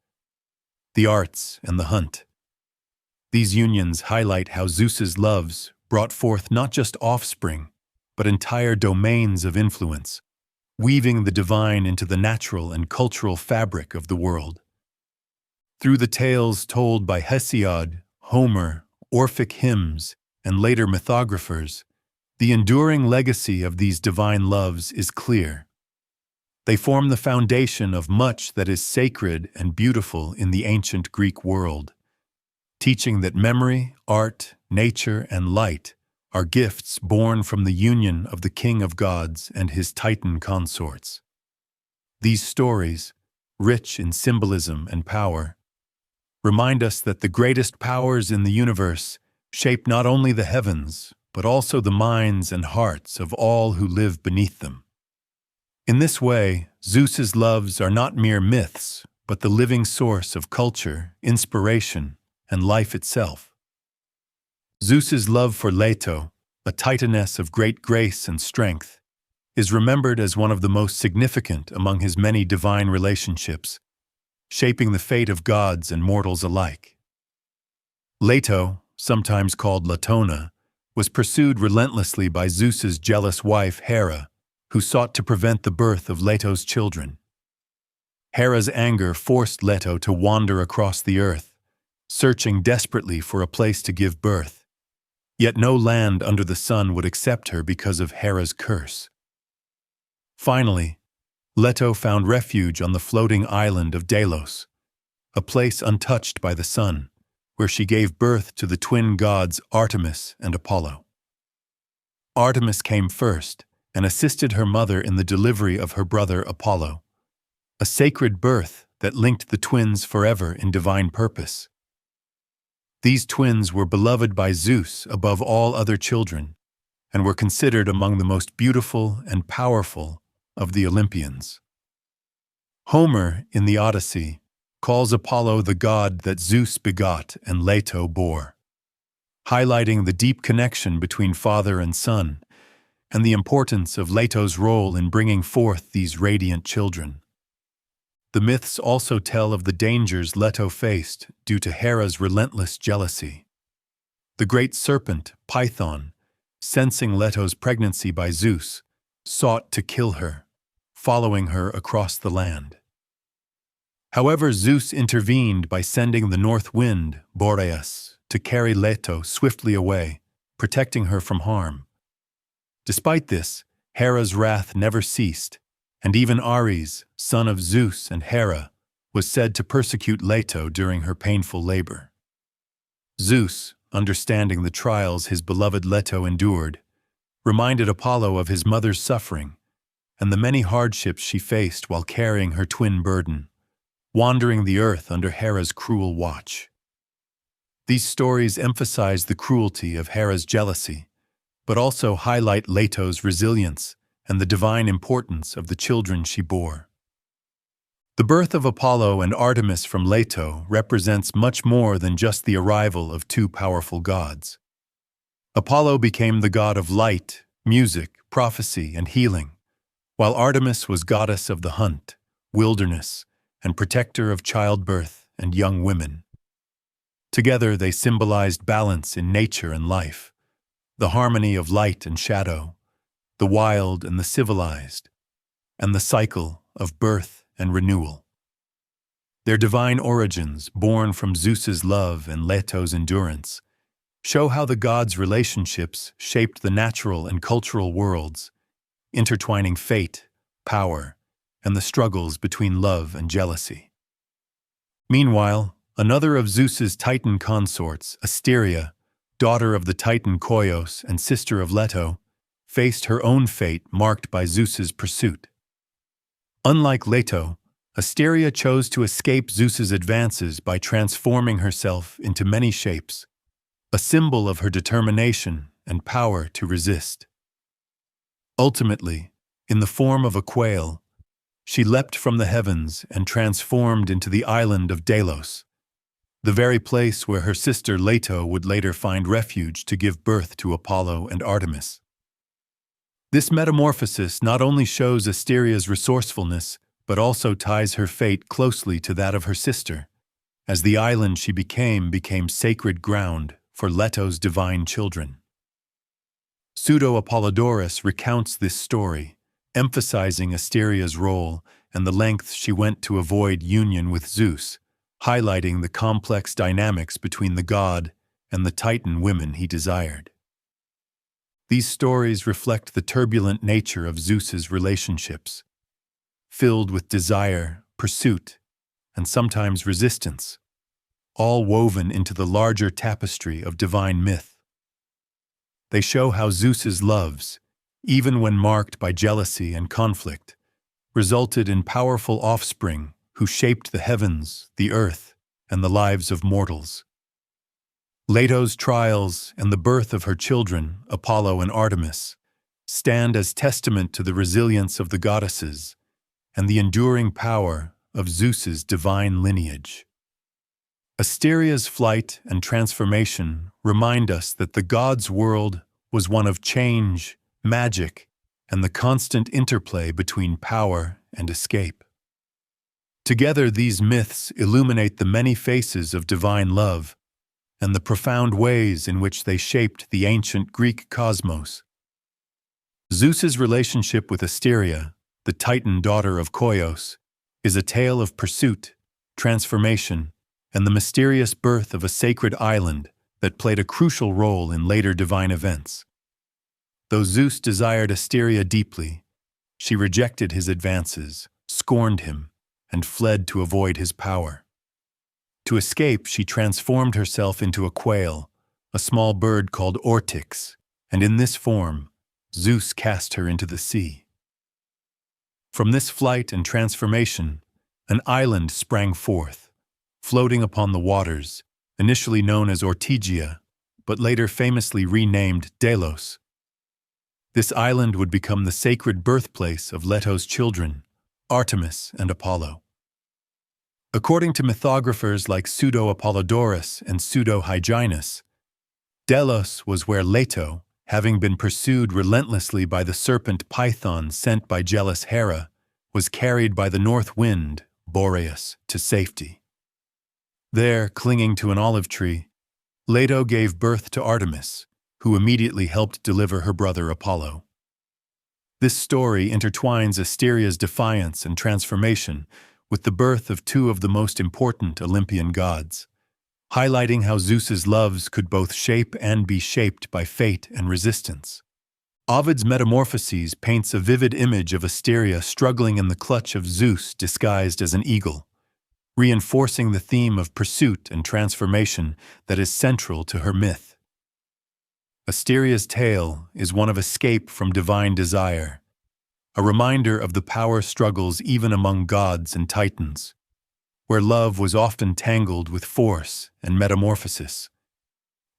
the arts and the hunt. These unions highlight how Zeus's loves brought forth not just offspring, but entire domains of influence, weaving the divine into the natural and cultural fabric of the world. Through the tales told by Hesiod, Homer, Orphic hymns, and later mythographers, the enduring legacy of these divine loves is clear. They form the foundation of much that is sacred and beautiful in the ancient Greek world, teaching that memory, art, nature, and light are gifts born from the union of the King of Gods and his Titan consorts. These stories, rich in symbolism and power, remind us that the greatest powers in the universe shape not only the heavens, but also the minds and hearts of all who live beneath them. In this way, Zeus's loves are not mere myths, but the living source of culture, inspiration, and life itself. Zeus's love for Leto, a titaness of great grace and strength, is remembered as one of the most significant among his many divine relationships, shaping the fate of gods and mortals alike. Leto, sometimes called Latona, was pursued relentlessly by Zeus's jealous wife Hera, who sought to prevent the birth of Leto's children. Hera's anger forced Leto to wander across the earth, searching desperately for a place to give birth. Yet no land under the sun would accept her because of Hera's curse. Finally, Leto found refuge on the floating island of Delos, a place untouched by the sun, where she gave birth to the twin gods Artemis and Apollo. Artemis came first and assisted her mother in the delivery of her brother Apollo, a sacred birth that linked the twins forever in divine purpose. These twins were beloved by Zeus above all other children and were considered among the most beautiful and powerful of the Olympians. Homer, in the Odyssey, calls Apollo the god that Zeus begot and Leto bore, highlighting the deep connection between father and son and the importance of Leto's role in bringing forth these radiant children. The myths also tell of the dangers Leto faced due to Hera's relentless jealousy. The great serpent, Python, sensing Leto's pregnancy by Zeus, sought to kill her, following her across the land. However, Zeus intervened by sending the north wind, Boreas, to carry Leto swiftly away, protecting her from harm. Despite this, Hera's wrath never ceased, and even Ares, son of Zeus and Hera, was said to persecute Leto during her painful labor. Zeus, understanding the trials his beloved Leto endured, reminded Apollo of his mother's suffering and the many hardships she faced while carrying her twin burden, wandering the earth under Hera's cruel watch. These stories emphasize the cruelty of Hera's jealousy, but also highlight Leto's resilience and the divine importance of the children she bore. The birth of Apollo and Artemis from Leto represents much more than just the arrival of two powerful gods. Apollo became the god of light, music, prophecy, and healing, while Artemis was goddess of the hunt, wilderness, and protector of childbirth and young women. Together they symbolized balance in nature and life, the harmony of light and shadow, the wild and the civilized, and the cycle of birth and renewal. Their divine origins, born from Zeus's love and Leto's endurance, show how the gods' relationships shaped the natural and cultural worlds, intertwining fate, power, and the struggles between love and jealousy. Meanwhile, another of Zeus's Titan consorts, Asteria, daughter of the Titan Koios and sister of Leto, faced her own fate marked by Zeus's pursuit. Unlike Leto, Asteria chose to escape Zeus's advances by transforming herself into many shapes, a symbol of her determination and power to resist. Ultimately, in the form of a quail, she leapt from the heavens and transformed into the island of Delos, the very place where her sister Leto would later find refuge to give birth to Apollo and Artemis. This metamorphosis not only shows Asteria's resourcefulness, but also ties her fate closely to that of her sister, as the island she became sacred ground for Leto's divine children. Pseudo-Apollodorus recounts this story, emphasizing Asteria's role and the lengths she went to avoid union with Zeus, highlighting the complex dynamics between the god and the Titan women he desired. These stories reflect the turbulent nature of Zeus's relationships, filled with desire, pursuit, and sometimes resistance, all woven into the larger tapestry of divine myth. They show how Zeus's loves, even when marked by jealousy and conflict, resulted in powerful offspring who shaped the heavens, the earth, and the lives of mortals. Leto's trials and the birth of her children, Apollo and Artemis, stand as testament to the resilience of the goddesses and the enduring power of Zeus's divine lineage. Asteria's flight and transformation remind us that the gods' world was one of change, magic, and the constant interplay between power and escape. Together, these myths illuminate the many faces of divine love and the profound ways in which they shaped the ancient Greek cosmos. Zeus's relationship with Asteria, the Titan daughter of Koios, is a tale of pursuit, transformation, and the mysterious birth of a sacred island that played a crucial role in later divine events. Though Zeus desired Asteria deeply, she rejected his advances, scorned him, and fled to avoid his power. To escape, she transformed herself into a quail, a small bird called Ortyx, and in this form, Zeus cast her into the sea. From this flight and transformation, an island sprang forth, floating upon the waters, initially known as Ortygia, but later famously renamed Delos. This island would become the sacred birthplace of Leto's children, Artemis and Apollo. According to mythographers like Pseudo-Apollodorus and Pseudo-Hyginus, Delos was where Leto, having been pursued relentlessly by the serpent Python sent by jealous Hera, was carried by the north wind, Boreas, to safety. There, clinging to an olive tree, Leto gave birth to Artemis, who immediately helped deliver her brother Apollo. This story intertwines Asteria's defiance and transformation with the birth of two of the most important Olympian gods, highlighting how Zeus's loves could both shape and be shaped by fate and resistance. Ovid's Metamorphoses paints a vivid image of Asteria struggling in the clutch of Zeus disguised as an eagle, reinforcing the theme of pursuit and transformation that is central to her myth. Asteria's tale is one of escape from divine desire, a reminder of the power struggles even among gods and titans, where love was often tangled with force and metamorphosis.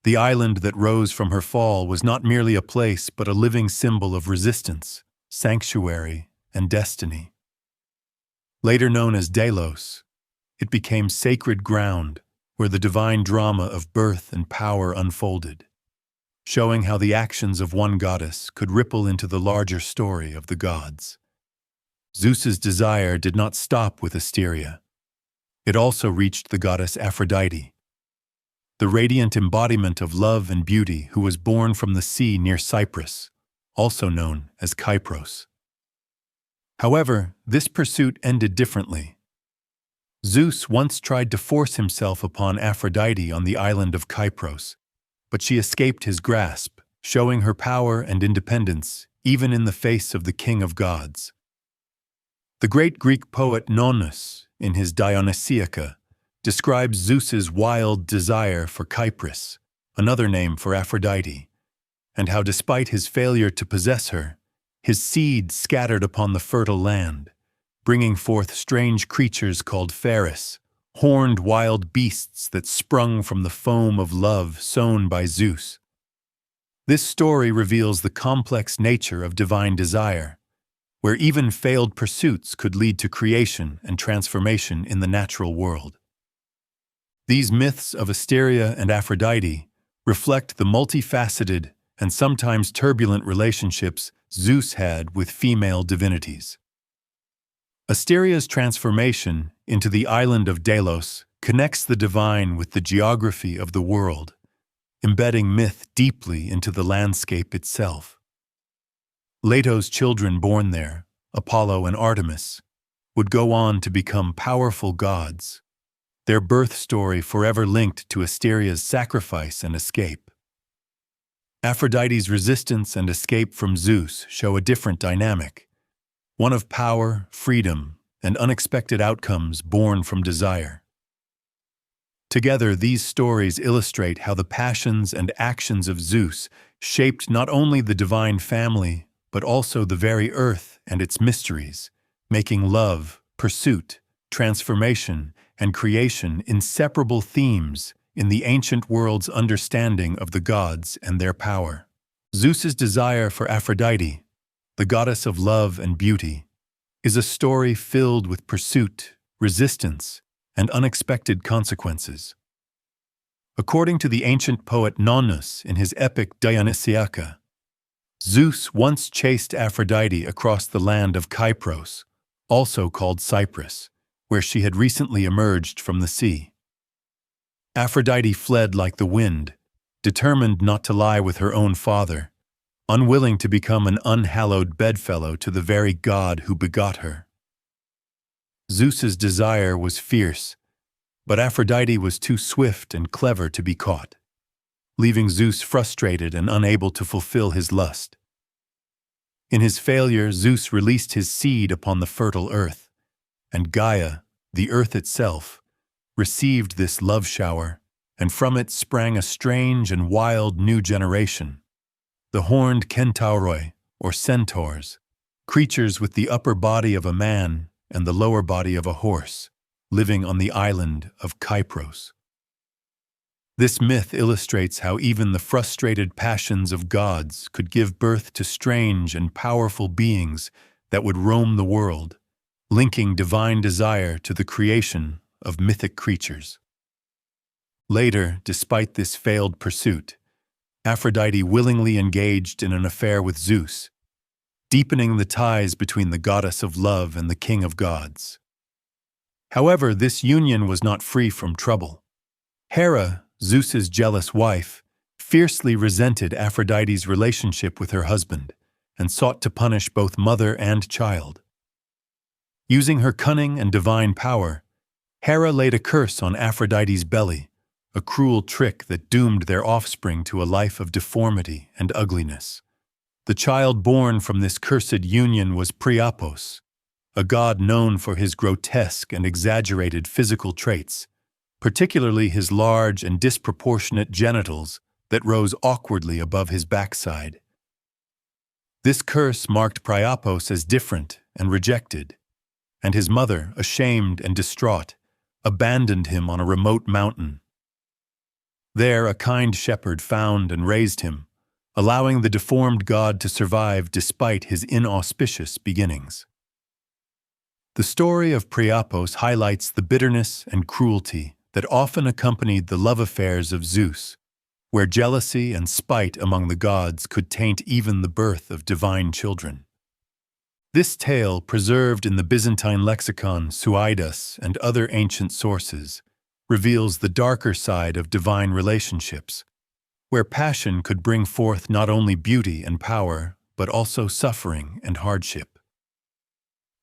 The island that rose from her fall was not merely a place but a living symbol of resistance, sanctuary, and destiny. Later known as Delos, it became sacred ground where the divine drama of birth and power unfolded, showing how the actions of one goddess could ripple into the larger story of the gods. Zeus's desire did not stop with Asteria. It also reached the goddess Aphrodite, the radiant embodiment of love and beauty who was born from the sea near Cyprus, also known as Kypros. However, this pursuit ended differently. Zeus once tried to force himself upon Aphrodite on the island of Kypros, but she escaped his grasp, showing her power and independence even in the face of the king of gods. The great Greek poet Nonnus, in his Dionysiaca, describes Zeus's wild desire for Kypris, another name for Aphrodite, and how despite his failure to possess her, his seed scattered upon the fertile land, bringing forth strange creatures called Pharis, horned wild beasts that sprung from the foam of love sown by Zeus. This story reveals the complex nature of divine desire, where even failed pursuits could lead to creation and transformation in the natural world. These myths of Asteria and Aphrodite reflect the multifaceted and sometimes turbulent relationships Zeus had with female divinities. Asteria's transformation into the island of Delos connects the divine with the geography of the world, embedding myth deeply into the landscape itself. Leto's children born there, Apollo and Artemis, would go on to become powerful gods, their birth story forever linked to Asteria's sacrifice and escape. Aphrodite's resistance and escape from Zeus show a different dynamic, one of power, freedom, and unexpected outcomes born from desire. Together, these stories illustrate how the passions and actions of Zeus shaped not only the divine family, but also the very earth and its mysteries, making love, pursuit, transformation, and creation inseparable themes in the ancient world's understanding of the gods and their power. Zeus's desire for Aphrodite, the goddess of love and beauty, is a story filled with pursuit, resistance, and unexpected consequences. According to the ancient poet Nonnus in his epic Dionysiaca, Zeus once chased Aphrodite across the land of Kypros, also called Cyprus, where she had recently emerged from the sea. Aphrodite fled like the wind, determined not to lie with her own father, unwilling to become an unhallowed bedfellow to the very god who begot her. Zeus's desire was fierce, but Aphrodite was too swift and clever to be caught, leaving Zeus frustrated and unable to fulfill his lust. In his failure, Zeus released his seed upon the fertile earth, and Gaia, the earth itself, received this love shower, and from it sprang a strange and wild new generation, the horned kentauroi, or centaurs, creatures with the upper body of a man and the lower body of a horse, living on the island of Kypros. This myth illustrates how even the frustrated passions of gods could give birth to strange and powerful beings that would roam the world, linking divine desire to the creation of mythic creatures. Later, despite this failed pursuit, Aphrodite willingly engaged in an affair with Zeus, deepening the ties between the goddess of love and the king of gods. However, this union was not free from trouble. Hera, Zeus's jealous wife, fiercely resented Aphrodite's relationship with her husband and sought to punish both mother and child. Using her cunning and divine power, Hera laid a curse on Aphrodite's belly, a cruel trick that doomed their offspring to a life of deformity and ugliness. The child born from this cursed union was Priapos, a god known for his grotesque and exaggerated physical traits, particularly his large and disproportionate genitals that rose awkwardly above his backside. This curse marked Priapos as different and rejected, and his mother, ashamed and distraught, abandoned him on a remote mountain. There, a kind shepherd found and raised him, allowing the deformed god to survive despite his inauspicious beginnings. The story of Priapos highlights the bitterness and cruelty that often accompanied the love affairs of Zeus, where jealousy and spite among the gods could taint even the birth of divine children. This tale, preserved in the Byzantine lexicon Suidas and other ancient sources, reveals the darker side of divine relationships, where passion could bring forth not only beauty and power, but also suffering and hardship.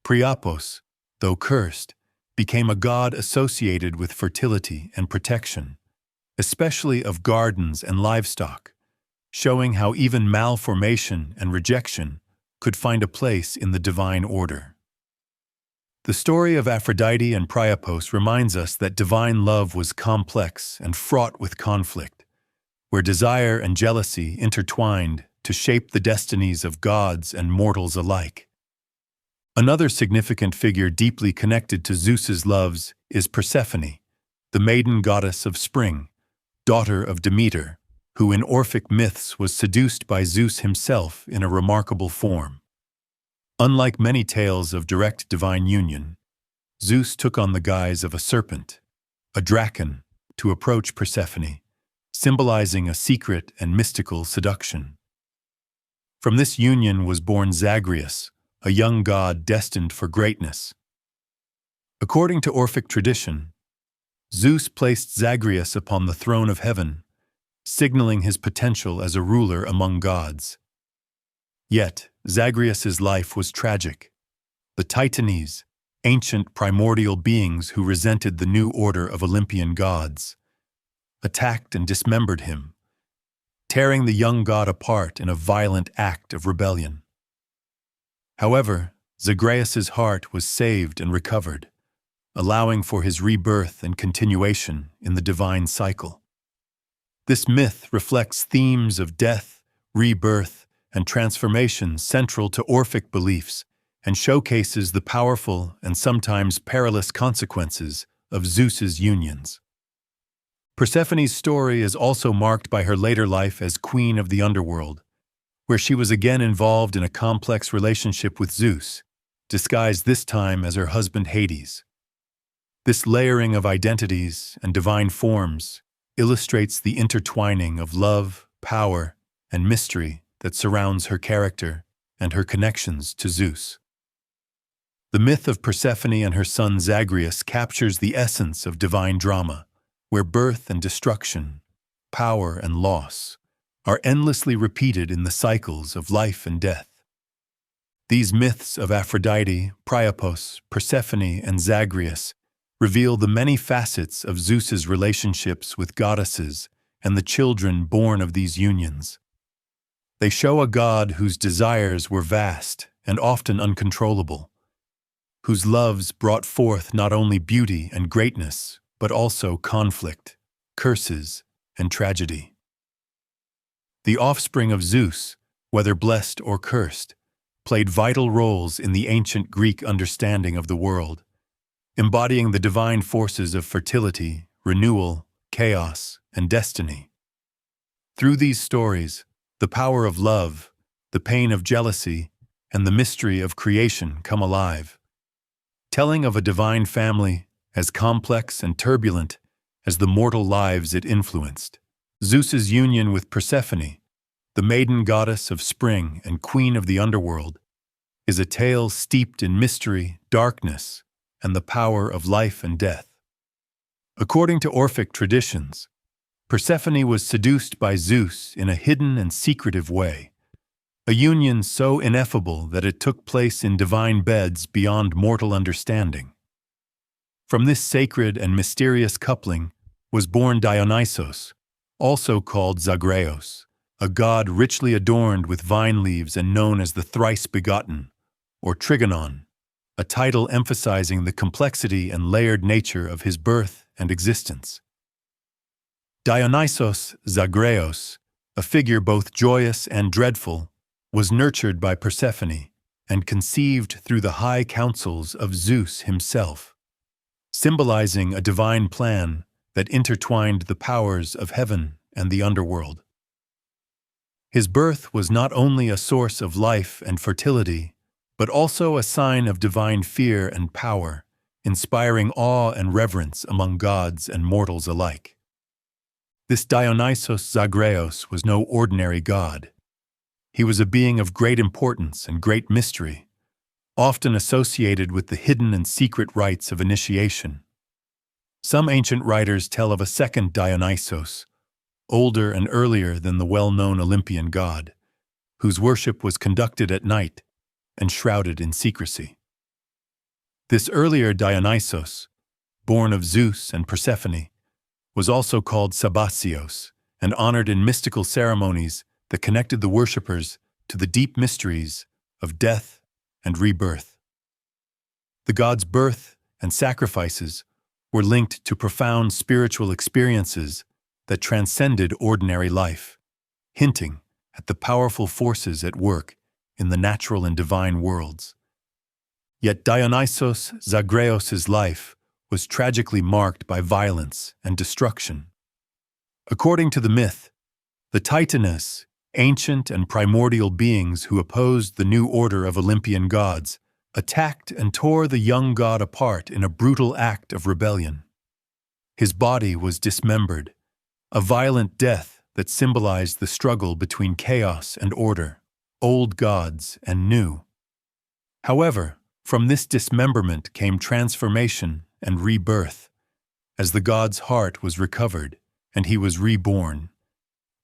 Priapos, though cursed, became a god associated with fertility and protection, especially of gardens and livestock, showing how even malformation and rejection could find a place in the divine order. The story of Aphrodite and Priapos reminds us that divine love was complex and fraught with conflict, where desire and jealousy intertwined to shape the destinies of gods and mortals alike. Another significant figure deeply connected to Zeus's loves is Persephone, the maiden goddess of spring, daughter of Demeter, who in Orphic myths was seduced by Zeus himself in a remarkable form. Unlike many tales of direct divine union, Zeus took on the guise of a serpent, a draken, to approach Persephone, symbolizing a secret and mystical seduction. From this union was born Zagreus, a young god destined for greatness. According to Orphic tradition, Zeus placed Zagreus upon the throne of heaven, signaling his potential as a ruler among gods. Yet, Zagreus's life was tragic. The Titanes, ancient primordial beings who resented the new order of Olympian gods, attacked and dismembered him, tearing the young god apart in a violent act of rebellion. However, Zagreus's heart was saved and recovered, allowing for his rebirth and continuation in the divine cycle. This myth reflects themes of death, rebirth, and transformation central to Orphic beliefs and showcases the powerful and sometimes perilous consequences of Zeus's unions. Persephone's story is also marked by her later life as queen of the underworld, where she was again involved in a complex relationship with Zeus, disguised this time as her husband Hades. This layering of identities and divine forms illustrates the intertwining of love, power, and mystery that surrounds her character and her connections to Zeus. The myth of Persephone and her son Zagreus captures the essence of divine drama, where birth and destruction, power and loss, are endlessly repeated in the cycles of life and death. These myths of Aphrodite, Priapos, Persephone, and Zagreus reveal the many facets of Zeus's relationships with goddesses and the children born of these unions. They show a god whose desires were vast and often uncontrollable, whose loves brought forth not only beauty and greatness, but also conflict, curses, and tragedy. The offspring of Zeus, whether blessed or cursed, played vital roles in the ancient Greek understanding of the world, embodying the divine forces of fertility, renewal, chaos, and destiny. Through these stories, the power of love, the pain of jealousy, and the mystery of creation come alive, telling of a divine family as complex and turbulent as the mortal lives it influenced. Zeus's union with Persephone, the maiden goddess of spring and queen of the underworld, is a tale steeped in mystery, darkness, and the power of life and death. According to Orphic traditions, Persephone was seduced by Zeus in a hidden and secretive way, a union so ineffable that it took place in divine beds beyond mortal understanding. From this sacred and mysterious coupling was born Dionysos, also called Zagreus, a god richly adorned with vine leaves and known as the thrice-begotten, or Trigonon, a title emphasizing the complexity and layered nature of his birth and existence. Dionysos Zagreus, a figure both joyous and dreadful, was nurtured by Persephone and conceived through the high counsels of Zeus himself, symbolizing a divine plan that intertwined the powers of heaven and the underworld. His birth was not only a source of life and fertility, but also a sign of divine fear and power, inspiring awe and reverence among gods and mortals alike. This Dionysos Zagreus was no ordinary god. He was a being of great importance and great mystery, often associated with the hidden and secret rites of initiation. Some ancient writers tell of a second Dionysos, older and earlier than the well-known Olympian god, whose worship was conducted at night and shrouded in secrecy. This earlier Dionysos, born of Zeus and Persephone, was also called Sabazios and honored in mystical ceremonies that connected the worshippers to the deep mysteries of death and rebirth. The god's birth and sacrifices were linked to profound spiritual experiences that transcended ordinary life, hinting at the powerful forces at work in the natural and divine worlds. Yet Dionysos Zagreus' life was tragically marked by violence and destruction. According to the myth, the Titaness, ancient and primordial beings who opposed the new order of Olympian gods, attacked and tore the young god apart in a brutal act of rebellion. His body was dismembered, a violent death that symbolized the struggle between chaos and order, old gods and new. However, from this dismemberment came transformation and rebirth, as the god's heart was recovered and he was reborn,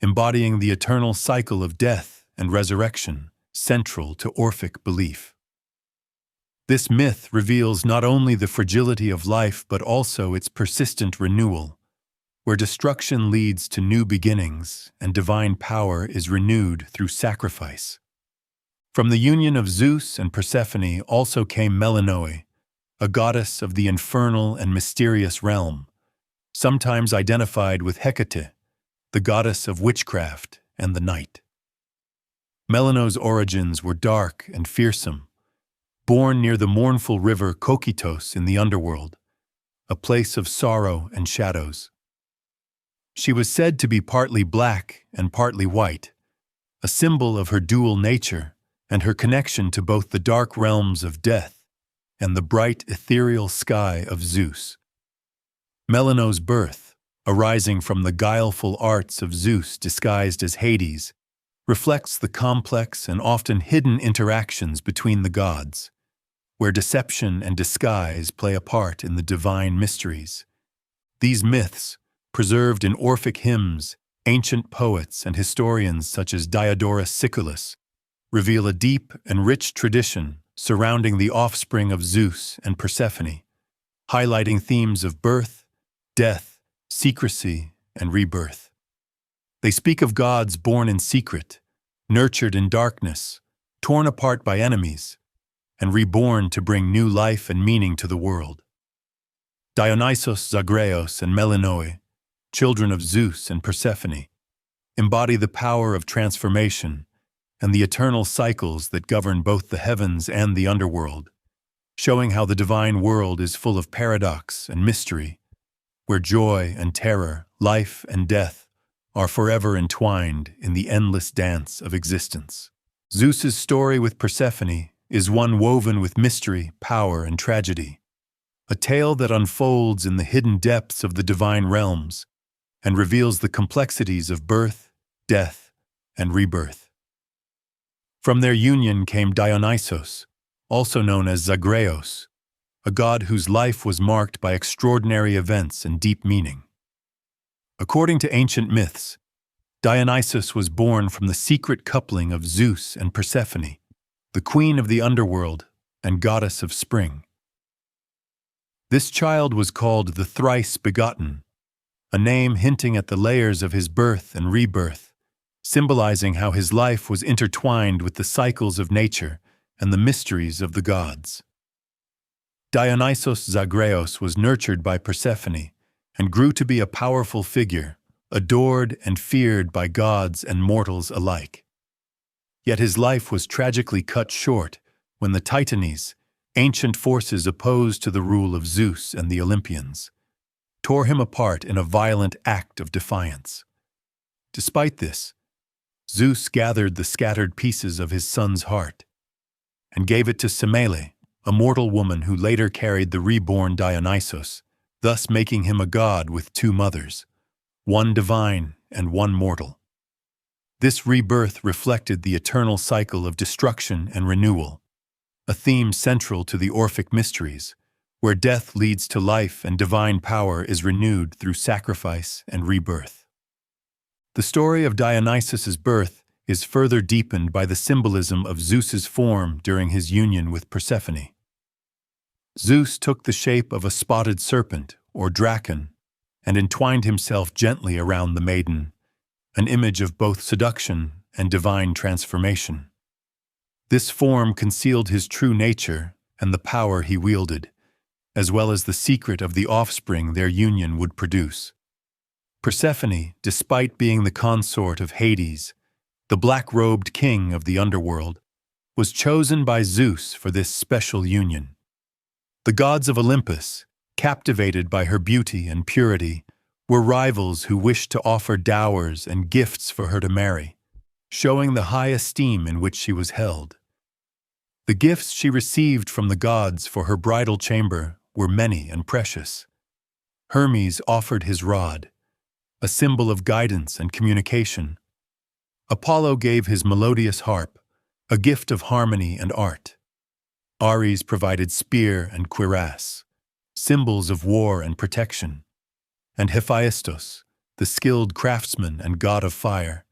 embodying the eternal cycle of death and resurrection central to Orphic belief. This myth reveals not only the fragility of life but also its persistent renewal, where destruction leads to new beginnings and divine power is renewed through sacrifice. From the union of Zeus and Persephone also came Melinoe, a goddess of the infernal and mysterious realm, sometimes identified with Hecate, the goddess of witchcraft and the night. Melinoe's origins were dark and fearsome, born near the mournful river Kokitos in the underworld, a place of sorrow and shadows. She was said to be partly black and partly white, a symbol of her dual nature and her connection to both the dark realms of death and the bright ethereal sky of Zeus. Melino's birth, arising from the guileful arts of Zeus disguised as Hades, reflects the complex and often hidden interactions between the gods, where deception and disguise play a part in the divine mysteries. These myths, preserved in Orphic hymns, ancient poets, and historians such as Diodorus Siculus, reveal a deep and rich tradition surrounding the offspring of Zeus and Persephone, highlighting themes of birth, death, secrecy, and rebirth. They speak of gods born in secret, nurtured in darkness, torn apart by enemies, and reborn to bring new life and meaning to the world. Dionysos, Zagreus, and Melinoe, children of Zeus and Persephone, embody the power of transformation and the eternal cycles that govern both the heavens and the underworld, showing how the divine world is full of paradox and mystery, where joy and terror, life and death are forever entwined in the endless dance of existence. Zeus's story with Persephone is one woven with mystery, power, and tragedy, a tale that unfolds in the hidden depths of the divine realms and reveals the complexities of birth, death, and rebirth. From their union came Dionysos, also known as Zagreus, a god whose life was marked by extraordinary events and deep meaning. According to ancient myths, Dionysus was born from the secret coupling of Zeus and Persephone, the queen of the underworld and goddess of spring. This child was called the thrice begotten, a name hinting at the layers of his birth and rebirth, symbolizing how his life was intertwined with the cycles of nature and the mysteries of the gods. Dionysos Zagreus was nurtured by Persephone and grew to be a powerful figure, adored and feared by gods and mortals alike. Yet his life was tragically cut short when the Titanes, ancient forces opposed to the rule of Zeus and the Olympians, tore him apart in a violent act of defiance. Despite this, Zeus gathered the scattered pieces of his son's heart and gave it to Semele, a mortal woman who later carried the reborn Dionysos, thus making him a god with two mothers, one divine and one mortal. This rebirth reflected the eternal cycle of destruction and renewal, a theme central to the Orphic mysteries, where death leads to life and divine power is renewed through sacrifice and rebirth. The story of Dionysus's birth is further deepened by the symbolism of Zeus's form during his union with Persephone. Zeus took the shape of a spotted serpent, or draken, and entwined himself gently around the maiden, an image of both seduction and divine transformation. This form concealed his true nature and the power he wielded, as well as the secret of the offspring their union would produce. Persephone, despite being the consort of Hades, the black-robed king of the underworld, was chosen by Zeus for this special union. The gods of Olympus, captivated by her beauty and purity, were rivals who wished to offer dowers and gifts for her to marry, showing the high esteem in which she was held. The gifts she received from the gods for her bridal chamber were many and precious. Hermes offered his rod, a symbol of guidance and communication. Apollo gave his melodious harp, a gift of harmony and art. Ares provided spear and cuirass, symbols of war and protection. And Hephaestus, the skilled craftsman and god of fire,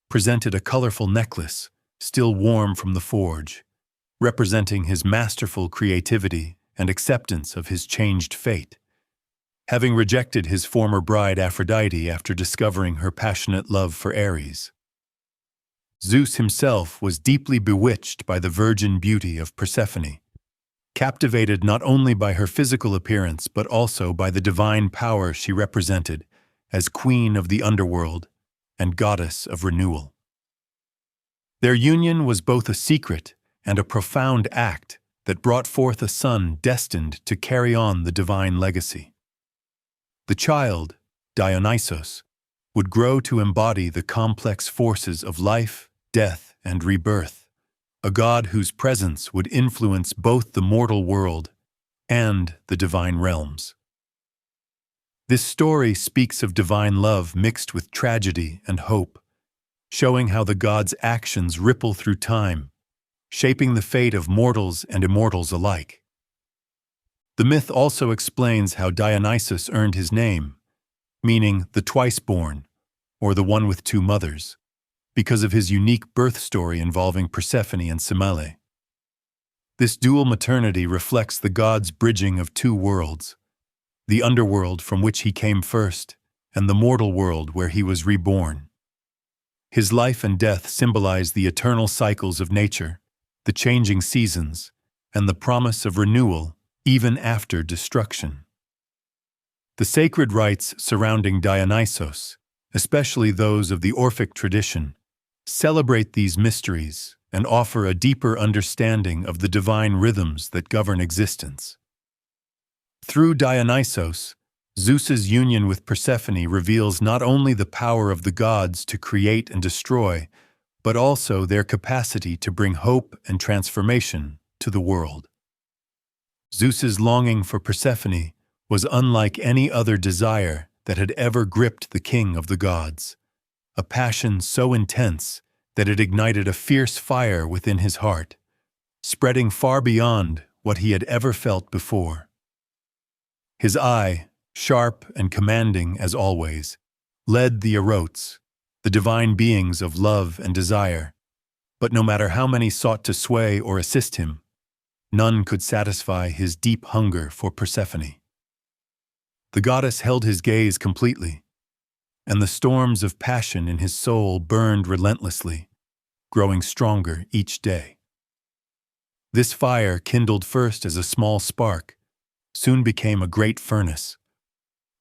presented a colorful necklace, still warm from the forge, representing his masterful creativity and acceptance of his changed fate. Having rejected his former bride Aphrodite after discovering her passionate love for Ares, Zeus himself was deeply bewitched by the virgin beauty of Persephone, captivated not only by her physical appearance but also by the divine power she represented as queen of the underworld and goddess of renewal. Their union was both a secret and a profound act that brought forth a son destined to carry on the divine legacy. The child, Dionysos, would grow to embody the complex forces of life, death, and rebirth, a god whose presence would influence both the mortal world and the divine realms. This story speaks of divine love mixed with tragedy and hope, showing how the god's actions ripple through time, shaping the fate of mortals and immortals alike. The myth also explains how Dionysus earned his name, meaning the twice-born, or the one with two mothers, because of his unique birth story involving Persephone and Semele. This dual maternity reflects the god's bridging of two worlds, the underworld from which he came first, and the mortal world where he was reborn. His life and death symbolize the eternal cycles of nature, the changing seasons, and the promise of renewal even after destruction. The sacred rites surrounding Dionysos, especially those of the Orphic tradition, celebrate these mysteries and offer a deeper understanding of the divine rhythms that govern existence. Through Dionysos, Zeus's union with Persephone reveals not only the power of the gods to create and destroy, but also their capacity to bring hope and transformation to the world. Zeus's longing for Persephone was unlike any other desire that had ever gripped the king of the gods, a passion so intense that it ignited a fierce fire within his heart, spreading far beyond what he had ever felt before. His eye, sharp and commanding as always, led the Erotes, the divine beings of love and desire, but no matter how many sought to sway or assist him, none could satisfy his deep hunger for Persephone. The goddess held his gaze completely, and the storms of passion in his soul burned relentlessly, growing stronger each day. This fire, kindled first as a small spark, soon became a great furnace,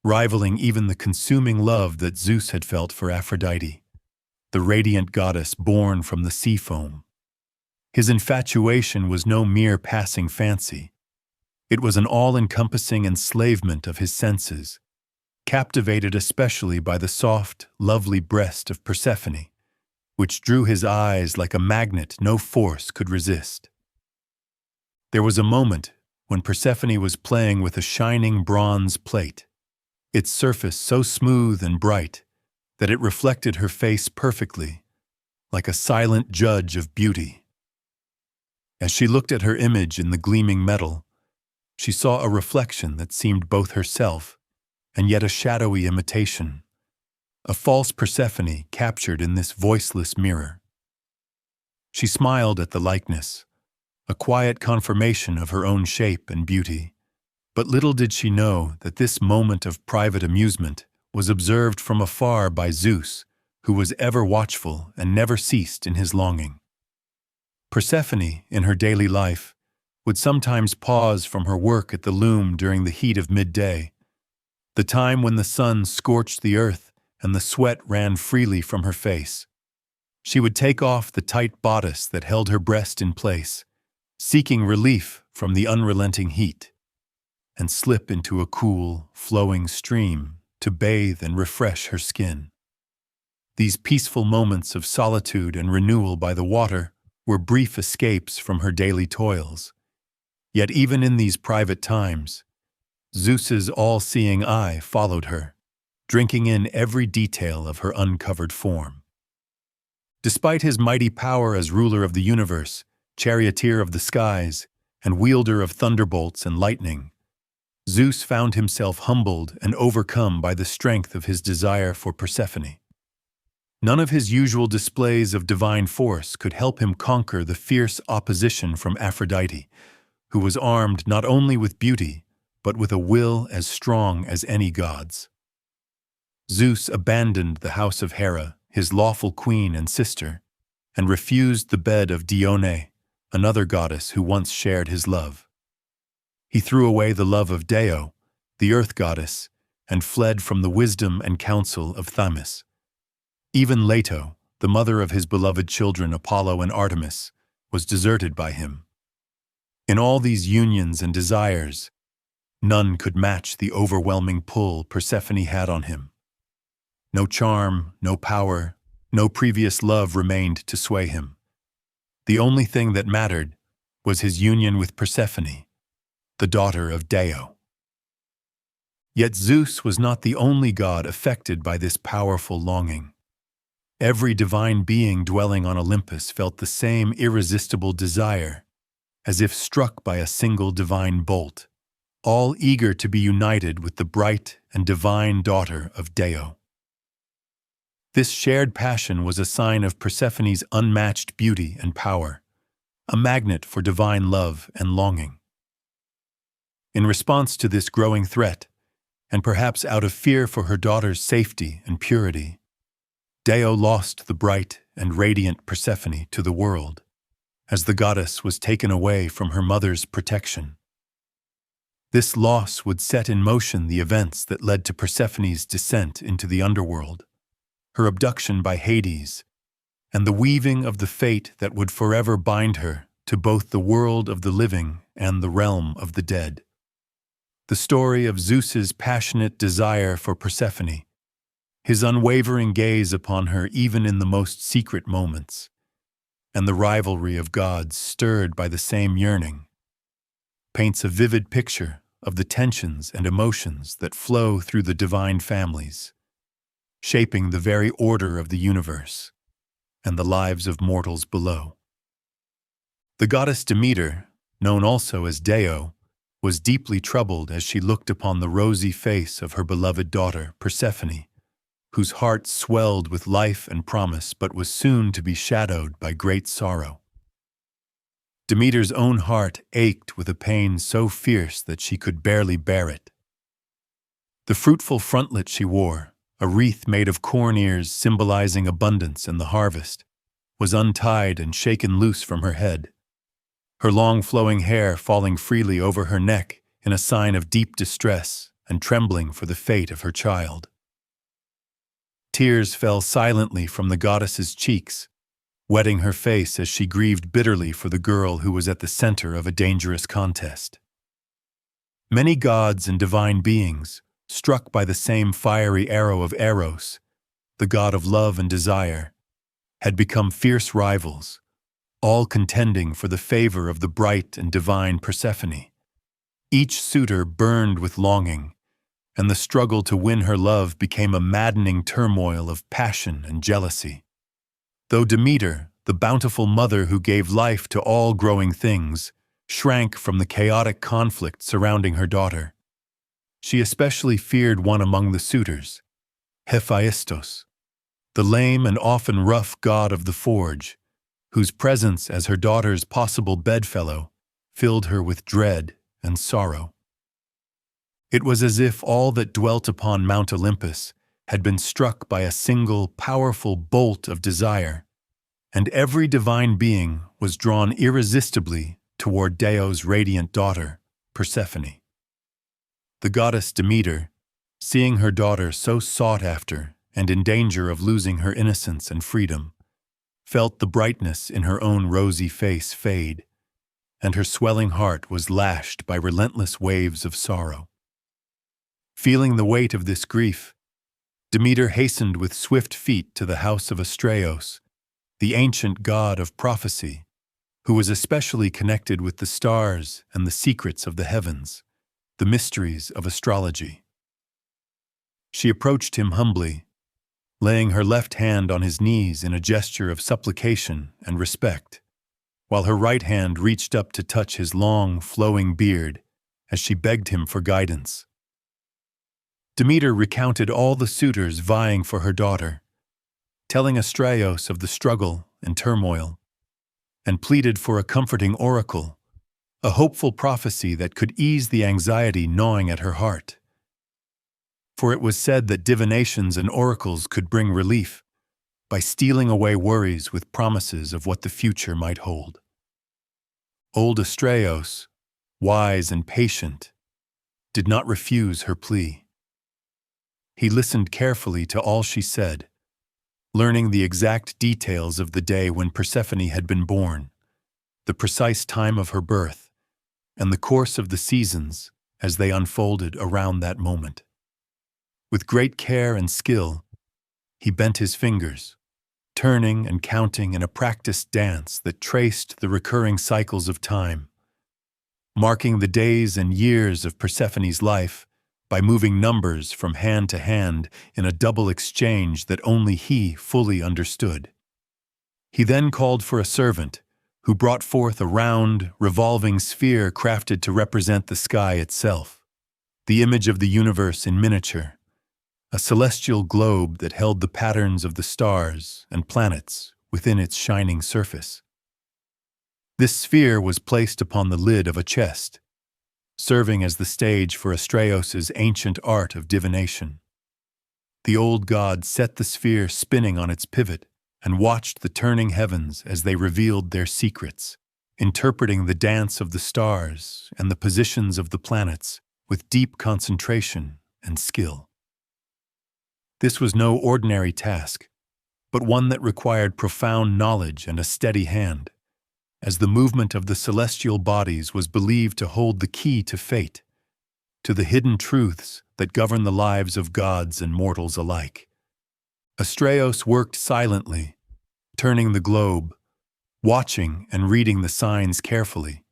rivaling even the consuming love that Zeus had felt for Aphrodite, the radiant goddess born from the sea foam. His infatuation was no mere passing fancy. It was an all-encompassing enslavement of his senses, captivated especially by the soft, lovely breast of Persephone, which drew his eyes like a magnet no force could resist. There was a moment when Persephone was playing with a shining bronze plate, its surface so smooth and bright that it reflected her face perfectly, like a silent judge of beauty. As she looked at her image in the gleaming metal, she saw a reflection that seemed both herself and yet a shadowy imitation, a false Persephone captured in this voiceless mirror. She smiled at the likeness, a quiet confirmation of her own shape and beauty, but little did she know that this moment of private amusement was observed from afar by Zeus, who was ever watchful and never ceased in his longing. Persephone, in her daily life, would sometimes pause from her work at the loom during the heat of midday, the time when the sun scorched the earth and the sweat ran freely from her face. She would take off the tight bodice that held her breast in place, seeking relief from the unrelenting heat, and slip into a cool, flowing stream to bathe and refresh her skin. These peaceful moments of solitude and renewal by the water were brief escapes from her daily toils. Yet even in these private times, Zeus's all-seeing eye followed her, drinking in every detail of her uncovered form. Despite his mighty power as ruler of the universe, charioteer of the skies, and wielder of thunderbolts and lightning, Zeus found himself humbled and overcome by the strength of his desire for Persephone. None of his usual displays of divine force could help him conquer the fierce opposition from Aphrodite, who was armed not only with beauty, but with a will as strong as any god's. Zeus abandoned the house of Hera, his lawful queen and sister, and refused the bed of Dione, another goddess who once shared his love. He threw away the love of Deo, the earth goddess, and fled from the wisdom and counsel of Themis. Even Leto, the mother of his beloved children Apollo and Artemis, was deserted by him. In all these unions and desires, none could match the overwhelming pull Persephone had on him. No charm, no power, No previous love remained to sway him. The only thing that mattered was his union with Persephone, the daughter of Deo. Yet Zeus was not the only god affected by this powerful longing. Every divine being dwelling on Olympus felt the same irresistible desire, as if struck by a single divine bolt, all eager to be united with the bright and divine daughter of Deo. This shared passion was a sign of Persephone's unmatched beauty and power, a magnet for divine love and longing. In response to this growing threat, and perhaps out of fear for her daughter's safety and purity, Deo lost the bright and radiant Persephone to the world, as the goddess was taken away from her mother's protection. This loss would set in motion the events that led to Persephone's descent into the underworld, her abduction by Hades, and the weaving of the fate that would forever bind her to both the world of the living and the realm of the dead. The story of Zeus's passionate desire for Persephone, his unwavering gaze upon her even in the most secret moments, and the rivalry of gods stirred by the same yearning, paints a vivid picture of the tensions and emotions that flow through the divine families, shaping the very order of the universe and the lives of mortals below. The goddess Demeter, known also as Deo, was deeply troubled as she looked upon the rosy face of her beloved daughter, Persephone, whose heart swelled with life and promise but was soon to be shadowed by great sorrow. Demeter's own heart ached with a pain so fierce that she could barely bear it. The fruitful frontlet she wore, a wreath made of corn ears symbolizing abundance and the harvest, was untied and shaken loose from her head, her long flowing hair falling freely over her neck in a sign of deep distress and trembling for the fate of her child. Tears fell silently from the goddess's cheeks, wetting her face as she grieved bitterly for the girl who was at the center of a dangerous contest. Many gods and divine beings, struck by the same fiery arrow of Eros, the god of love and desire, had become fierce rivals, all contending for the favor of the bright and divine Persephone. Each suitor burned with longing, and the struggle to win her love became a maddening turmoil of passion and jealousy. Though Demeter, the bountiful mother who gave life to all growing things, shrank from the chaotic conflict surrounding her daughter, she especially feared one among the suitors, Hephaestus, the lame and often rough god of the forge, whose presence as her daughter's possible bedfellow filled her with dread and sorrow. It was as if all that dwelt upon Mount Olympus had been struck by a single powerful bolt of desire, and every divine being was drawn irresistibly toward Deo's radiant daughter, Persephone. The goddess Demeter, seeing her daughter so sought after and in danger of losing her innocence and freedom, felt the brightness in her own rosy face fade, and her swelling heart was lashed by relentless waves of sorrow. Feeling the weight of this grief, Demeter hastened with swift feet to the house of Astraeus, the ancient god of prophecy, who was especially connected with the stars and the secrets of the heavens, the mysteries of astrology. She approached him humbly, laying her left hand on his knees in a gesture of supplication and respect, while her right hand reached up to touch his long, flowing beard as she begged him for guidance. Demeter recounted all the suitors vying for her daughter, telling Astraeus of the struggle and turmoil, and pleaded for a comforting oracle, a hopeful prophecy that could ease the anxiety gnawing at her heart. For it was said that divinations and oracles could bring relief by stealing away worries with promises of what the future might hold. Old Astraeus, wise and patient, did not refuse her plea. He listened carefully to all she said, learning the exact details of the day when Persephone had been born, the precise time of her birth, and the course of the seasons as they unfolded around that moment. With great care and skill, he bent his fingers, turning and counting in a practiced dance that traced the recurring cycles of time, marking the days and years of Persephone's life by moving numbers from hand to hand in a double exchange that only he fully understood. He then called for a servant, who brought forth a round, revolving sphere crafted to represent the sky itself, the image of the universe in miniature, a celestial globe that held the patterns of the stars and planets within its shining surface. This sphere was placed upon the lid of a chest, serving as the stage for Astraeus' ancient art of divination. The old god set the sphere spinning on its pivot and watched the turning heavens as they revealed their secrets, interpreting the dance of the stars and the positions of the planets with deep concentration and skill. This was no ordinary task, but one that required profound knowledge and a steady hand, as the movement of the celestial bodies was believed to hold the key to fate, to the hidden truths that govern the lives of gods and mortals alike. Astraeus worked silently, turning the globe, watching and reading the signs carefully,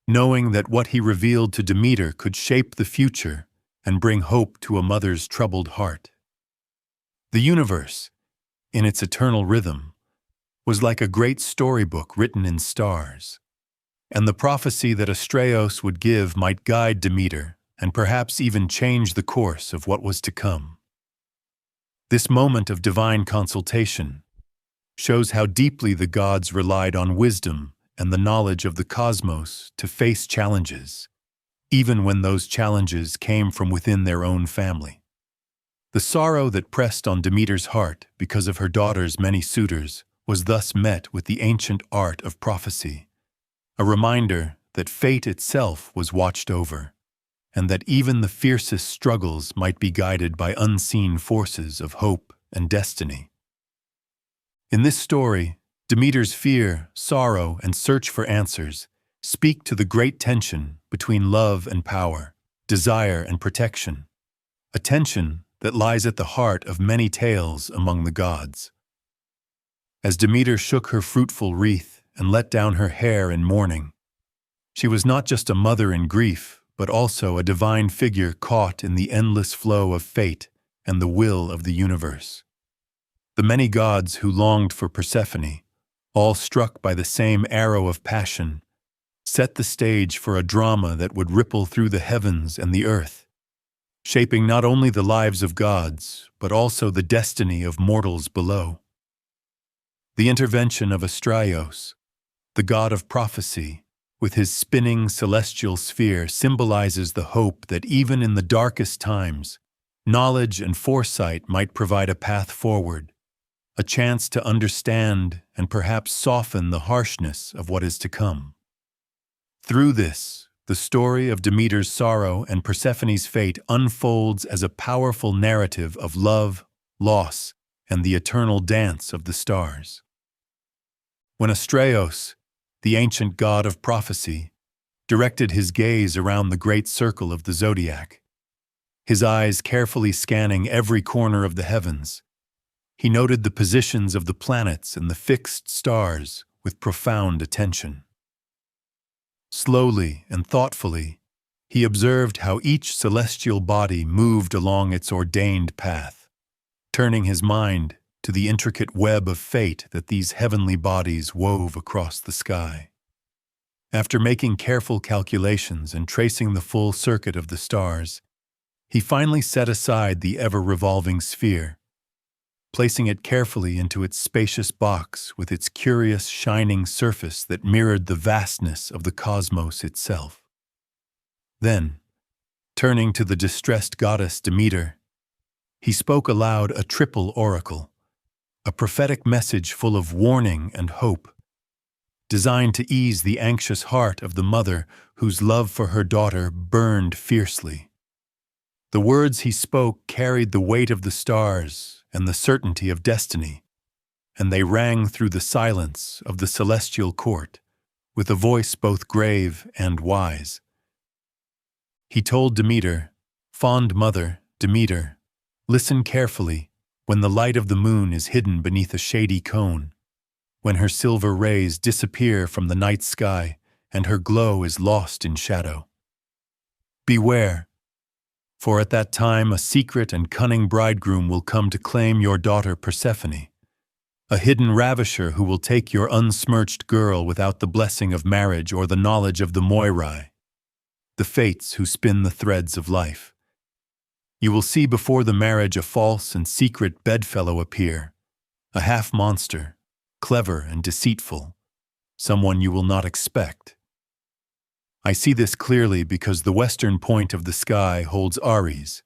knowing that what he revealed to Demeter could shape the future and bring hope to a mother's troubled heart. The universe, in its eternal rhythm, was like a great storybook written in stars, and the prophecy that Astraeus would give might guide Demeter and perhaps even change the course of what was to come. This moment of divine consultation shows how deeply the gods relied on wisdom and the knowledge of the cosmos to face challenges, even when those challenges came from within their own family. The sorrow that pressed on Demeter's heart because of her daughter's many suitors was thus met with the ancient art of prophecy, a reminder that fate itself was watched over, and that even the fiercest struggles might be guided by unseen forces of hope and destiny. In this story, Demeter's fear, sorrow, and search for answers speak to the great tension between love and power, desire and protection, a tension that lies at the heart of many tales among the gods. As Demeter shook her fruitful wreath and let down her hair in mourning, she was not just a mother in grief, but also a divine figure caught in the endless flow of fate and the will of the universe. The many gods who longed for Persephone, all struck by the same arrow of passion, set the stage for a drama that would ripple through the heavens and the earth, shaping not only the lives of gods, but also the destiny of mortals below. The intervention of Astraeus, the god of prophecy, with his spinning celestial sphere symbolizes the hope that even in the darkest times, knowledge and foresight might provide a path forward, a chance to understand and perhaps soften the harshness of what is to come. Through this, the story of Demeter's sorrow and Persephone's fate unfolds as a powerful narrative of love, loss, and the eternal dance of the stars. When Astraeus, the ancient god of prophecy, directed his gaze around the great circle of the zodiac, his eyes carefully scanning every corner of the heavens, he noted the positions of the planets and the fixed stars with profound attention. Slowly and thoughtfully, he observed how each celestial body moved along its ordained path, turning his mind to the intricate web of fate that these heavenly bodies wove across the sky. After making careful calculations and tracing the full circuit of the stars, he finally set aside the ever-revolving sphere, placing it carefully into its spacious box with its curious shining surface that mirrored the vastness of the cosmos itself. Then, turning to the distressed goddess Demeter, he spoke aloud a triple oracle, a prophetic message full of warning and hope, designed to ease the anxious heart of the mother whose love for her daughter burned fiercely. The words he spoke carried the weight of the stars and the certainty of destiny, and they rang through the silence of the celestial court with a voice both grave and wise. He told Demeter, "Fond mother, Demeter, listen carefully, when the light of the moon is hidden beneath a shady cone, when her silver rays disappear from the night sky and her glow is lost in shadow. Beware, for at that time a secret and cunning bridegroom will come to claim your daughter Persephone, a hidden ravisher who will take your unsmirched girl without the blessing of marriage or the knowledge of the Moirai, the fates who spin the threads of life. You will see before the marriage a false and secret bedfellow appear, a half-monster, clever and deceitful, someone you will not expect. I see this clearly because the western point of the sky holds Ares,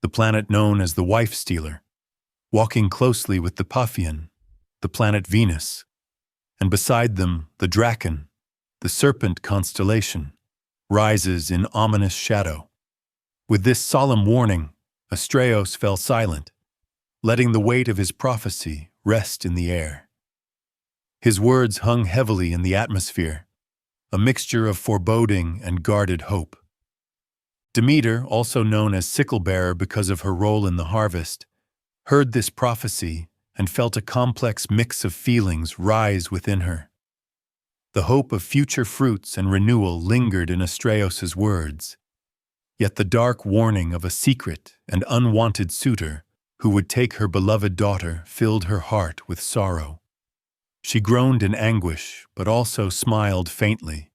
the planet known as the wife-stealer, walking closely with the Paphian, the planet Venus, and beside them the Draken, the serpent constellation, rises in ominous shadow. With this solemn warning, Astraeus fell silent, letting the weight of his prophecy rest in the air. His words hung heavily in the atmosphere, a mixture of foreboding and guarded hope. Demeter, also known as sickle-bearer because of her role in the harvest, heard this prophecy and felt a complex mix of feelings rise within her. The hope of future fruits and renewal lingered in Astraeus' words, yet the dark warning of a secret and unwanted suitor who would take her beloved daughter filled her heart with sorrow. She groaned in anguish, but also smiled faintly,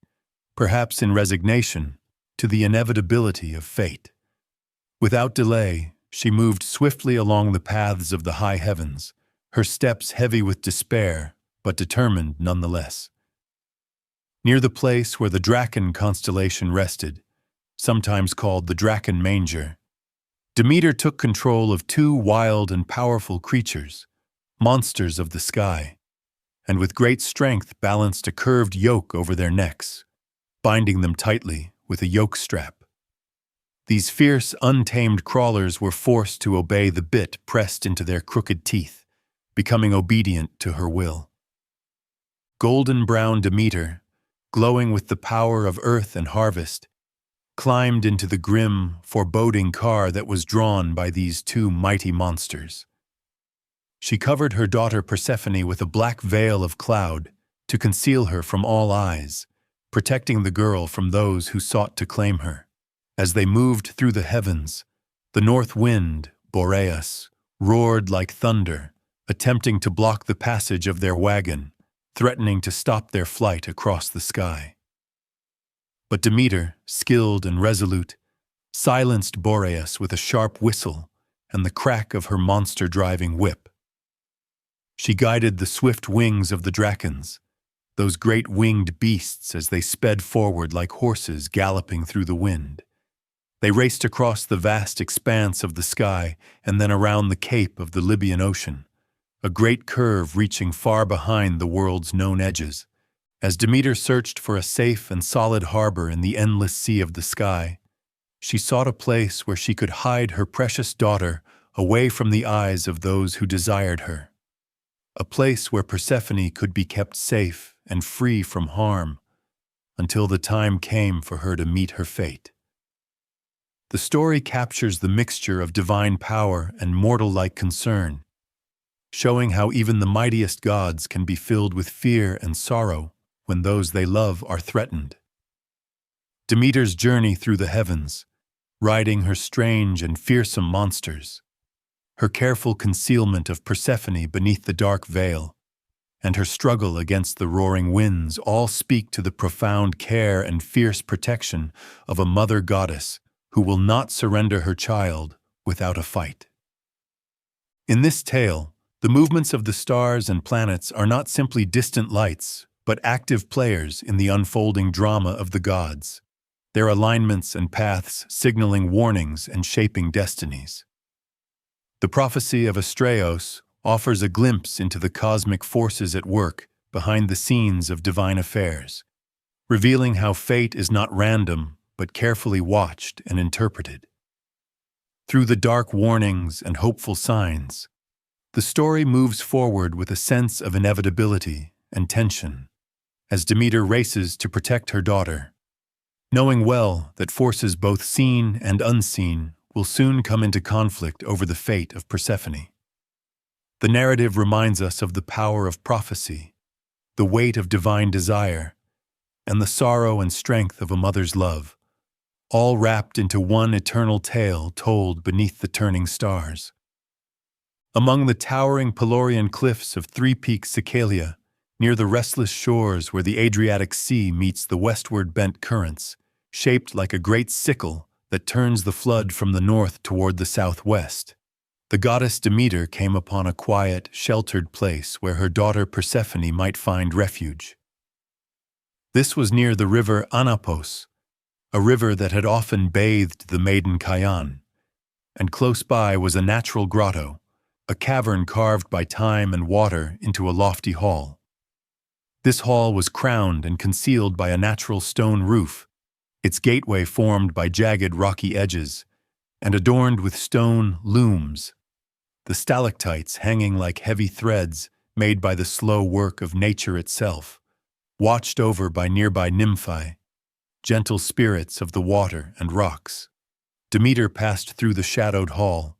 perhaps in resignation to the inevitability of fate. Without delay, she moved swiftly along the paths of the high heavens, her steps heavy with despair, but determined nonetheless. Near the place where the Draken constellation rested, sometimes called the Draken Manger, Demeter took control of two wild and powerful creatures, monsters of the sky, and with great strength balanced a curved yoke over their necks, binding them tightly with a yoke strap. These fierce, untamed crawlers were forced to obey the bit pressed into their crooked teeth, becoming obedient to her will. Golden-brown Demeter, glowing with the power of earth and harvest, climbed into the grim, foreboding car that was drawn by these two mighty monsters. She covered her daughter Persephone with a black veil of cloud to conceal her from all eyes, protecting the girl from those who sought to claim her. As they moved through the heavens, the north wind, Boreas, roared like thunder, attempting to block the passage of their wagon, threatening to stop their flight across the sky. But Demeter, skilled and resolute, silenced Boreas with a sharp whistle and the crack of her monster-driving whip. She guided the swift wings of the Drakens, those great winged beasts as they sped forward like horses galloping through the wind. They raced across the vast expanse of the sky and then around the cape of the Libyan Ocean, a great curve reaching far behind the world's known edges. As Demeter searched for a safe and solid harbor in the endless sea of the sky, she sought a place where she could hide her precious daughter away from the eyes of those who desired her. A place where Persephone could be kept safe and free from harm until the time came for her to meet her fate. The story captures the mixture of divine power and mortal-like concern, showing how even the mightiest gods can be filled with fear and sorrow when those they love are threatened. Demeter's journey through the heavens, riding her strange and fearsome monsters, her careful concealment of Persephone beneath the dark veil, and her struggle against the roaring winds all speak to the profound care and fierce protection of a mother goddess who will not surrender her child without a fight. In this tale, the movements of the stars and planets are not simply distant lights, but active players in the unfolding drama of the gods, their alignments and paths signaling warnings and shaping destinies. The prophecy of Astraeus offers a glimpse into the cosmic forces at work behind the scenes of divine affairs, revealing how fate is not random but carefully watched and interpreted. Through the dark warnings and hopeful signs, the story moves forward with a sense of inevitability and tension as Demeter races to protect her daughter, knowing well that forces both seen and unseen will soon come into conflict over the fate of Persephone. The narrative reminds us of the power of prophecy, the weight of divine desire, and the sorrow and strength of a mother's love, all wrapped into one eternal tale told beneath the turning stars. Among the towering Pelorian cliffs of three-peaked Sicily, near the restless shores where the Adriatic Sea meets the westward bent currents, shaped like a great sickle that turns the flood from the north toward the southwest, the goddess Demeter came upon a quiet, sheltered place where her daughter Persephone might find refuge. This was near the river Anapos, a river that had often bathed the maiden Chion, and close by was a natural grotto, a cavern carved by time and water into a lofty hall. This hall was crowned and concealed by a natural stone roof, its gateway formed by jagged rocky edges, and adorned with stone looms, the stalactites hanging like heavy threads made by the slow work of nature itself, watched over by nearby nymphae, gentle spirits of the water and rocks. Demeter passed through the shadowed hall,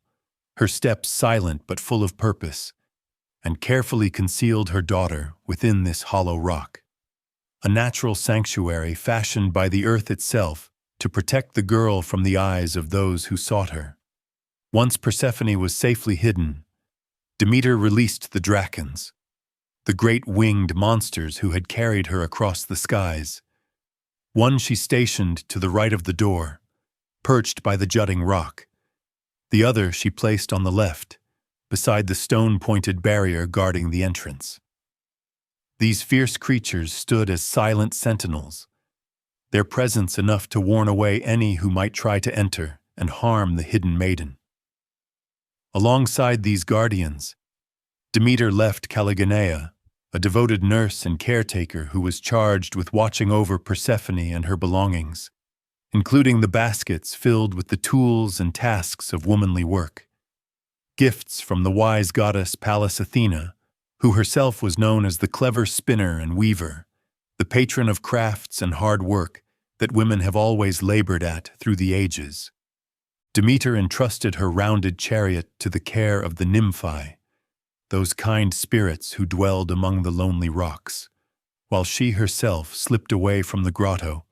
her steps silent but full of purpose, and carefully concealed her daughter within this hollow rock, a natural sanctuary fashioned by the earth itself to protect the girl from the eyes of those who sought her. Once Persephone was safely hidden, Demeter released the Drakons, the great winged monsters who had carried her across the skies. One she stationed to the right of the door, perched by the jutting rock. The other she placed on the left, beside the stone-pointed barrier guarding the entrance. These fierce creatures stood as silent sentinels, their presence enough to warn away any who might try to enter and harm the hidden maiden. Alongside these guardians, Demeter left Caligonea, a devoted nurse and caretaker who was charged with watching over Persephone and her belongings, including the baskets filled with the tools and tasks of womanly work. Gifts from the wise goddess Pallas Athena, who herself was known as the clever spinner and weaver, the patron of crafts and hard work that women have always labored at through the ages. Demeter entrusted her rounded chariot to the care of the nymphae, those kind spirits who dwelled among the lonely rocks, while she herself slipped away from the grotto,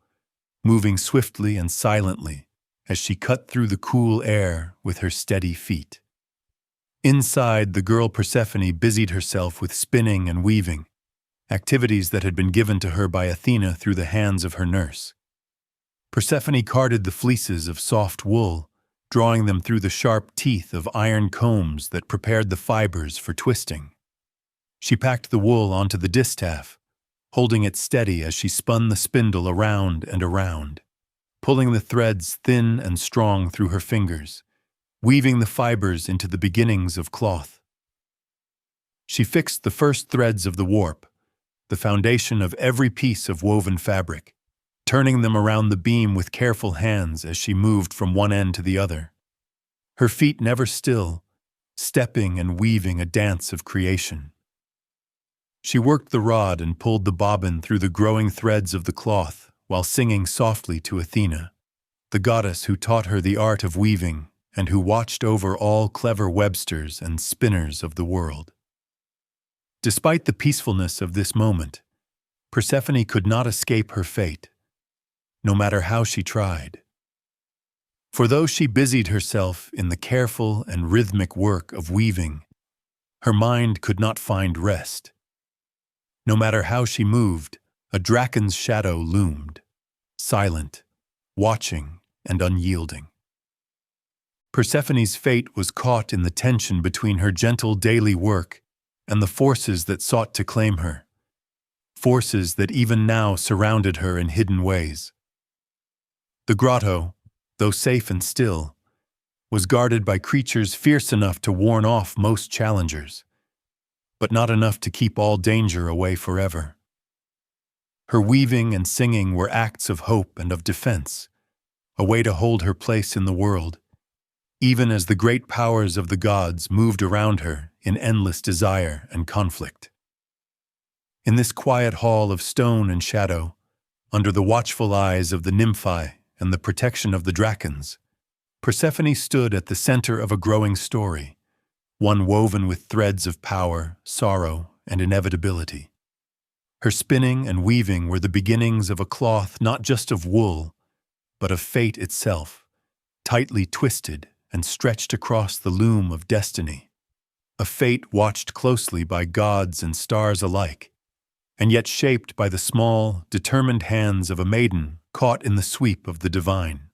moving swiftly and silently as she cut through the cool air with her steady feet. Inside, the girl Persephone busied herself with spinning and weaving, activities that had been given to her by Athena through the hands of her nurse. Persephone carded the fleeces of soft wool, drawing them through the sharp teeth of iron combs that prepared the fibers for twisting. She packed the wool onto the distaff, holding it steady as she spun the spindle around and around, pulling the threads thin and strong through her fingers, weaving the fibers into the beginnings of cloth. She fixed the first threads of the warp, the foundation of every piece of woven fabric, turning them around the beam with careful hands as she moved from one end to the other, her feet never still, stepping and weaving a dance of creation. She worked the rod and pulled the bobbin through the growing threads of the cloth while singing softly to Athena, the goddess who taught her the art of weaving and who watched over all clever websters and spinners of the world. Despite the peacefulness of this moment, Persephone could not escape her fate, no matter how she tried. For though she busied herself in the careful and rhythmic work of weaving, her mind could not find rest. No matter how she moved, a dracon's shadow loomed, silent, watching, and unyielding. Persephone's fate was caught in the tension between her gentle daily work and the forces that sought to claim her, forces that even now surrounded her in hidden ways. The grotto, though safe and still, was guarded by creatures fierce enough to warn off most challengers, but not enough to keep all danger away forever. Her weaving and singing were acts of hope and of defense, a way to hold her place in the world, even as the great powers of the gods moved around her in endless desire and conflict. In this quiet hall of stone and shadow, under the watchful eyes of the nymphae and the protection of the Drakons, Persephone stood at the center of a growing story, one woven with threads of power, sorrow, and inevitability. Her spinning and weaving were the beginnings of a cloth not just of wool, but of fate itself, tightly twisted and stretched across the loom of destiny. A fate watched closely by gods and stars alike, and yet shaped by the small, determined hands of a maiden caught in the sweep of the divine.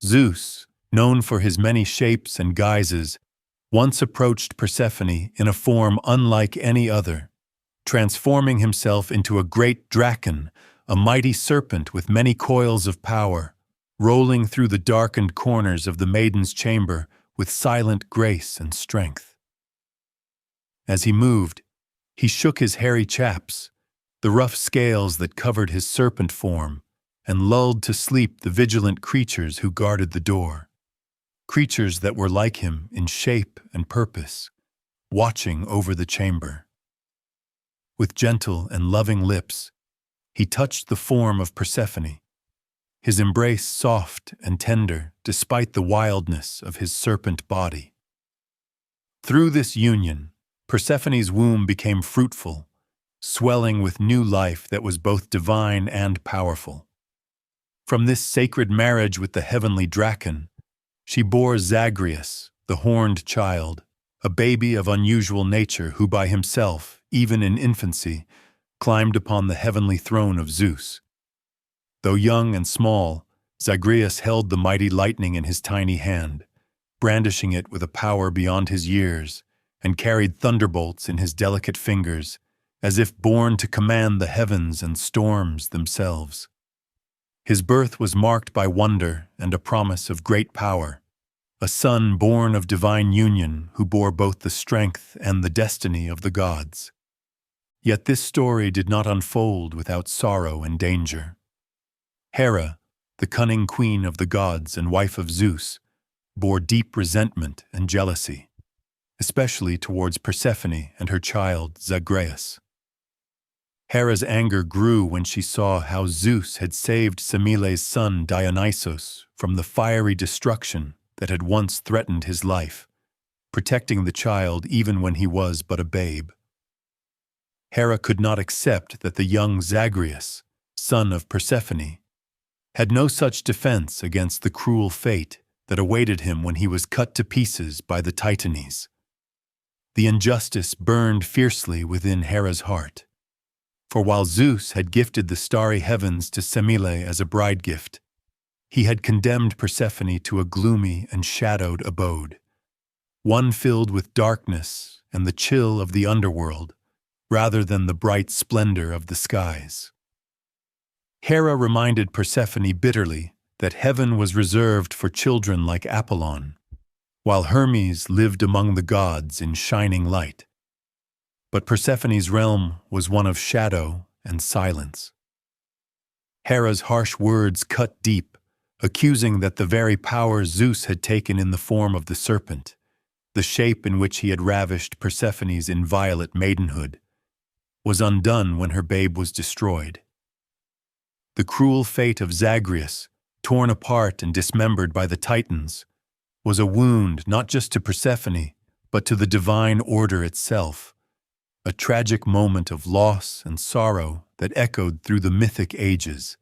Zeus, known for his many shapes and guises, once approached Persephone in a form unlike any other, transforming himself into a great draken, a mighty serpent with many coils of power, rolling through the darkened corners of the maiden's chamber with silent grace and strength. As he moved, he shook his hairy chaps, the rough scales that covered his serpent form, and lulled to sleep the vigilant creatures who guarded the door. Creatures that were like him in shape and purpose, watching over the chamber. With gentle and loving lips, he touched the form of Persephone, his embrace soft and tender despite the wildness of his serpent body. Through this union, Persephone's womb became fruitful, swelling with new life that was both divine and powerful. From this sacred marriage with the heavenly draken, she bore Zagreus, the horned child, a baby of unusual nature who by himself, even in infancy, climbed upon the heavenly throne of Zeus. Though young and small, Zagreus held the mighty lightning in his tiny hand, brandishing it with a power beyond his years, and carried thunderbolts in his delicate fingers, as if born to command the heavens and storms themselves. His birth was marked by wonder and a promise of great power, a son born of divine union who bore both the strength and the destiny of the gods. Yet this story did not unfold without sorrow and danger. Hera, the cunning queen of the gods and wife of Zeus, bore deep resentment and jealousy, especially towards Persephone and her child Zagreus. Hera's anger grew when she saw how Zeus had saved Semele's son Dionysos from the fiery destruction that had once threatened his life, protecting the child even when he was but a babe. Hera could not accept that the young Zagreus, son of Persephone, had no such defense against the cruel fate that awaited him when he was cut to pieces by the Titanes. The injustice burned fiercely within Hera's heart. For while Zeus had gifted the starry heavens to Semele as a bride gift, he had condemned Persephone to a gloomy and shadowed abode, one filled with darkness and the chill of the underworld, rather than the bright splendor of the skies. Hera reminded Persephone bitterly that heaven was reserved for children like Apollon, while Hermes lived among the gods in shining light. But Persephone's realm was one of shadow and silence. Hera's harsh words cut deep, accusing that the very power Zeus had taken in the form of the serpent, the shape in which he had ravished Persephone's inviolate maidenhood, was undone when her babe was destroyed. The cruel fate of Zagreus, torn apart and dismembered by the Titans, was a wound not just to Persephone, but to the divine order itself, a tragic moment of loss and sorrow that echoed through the mythic ages.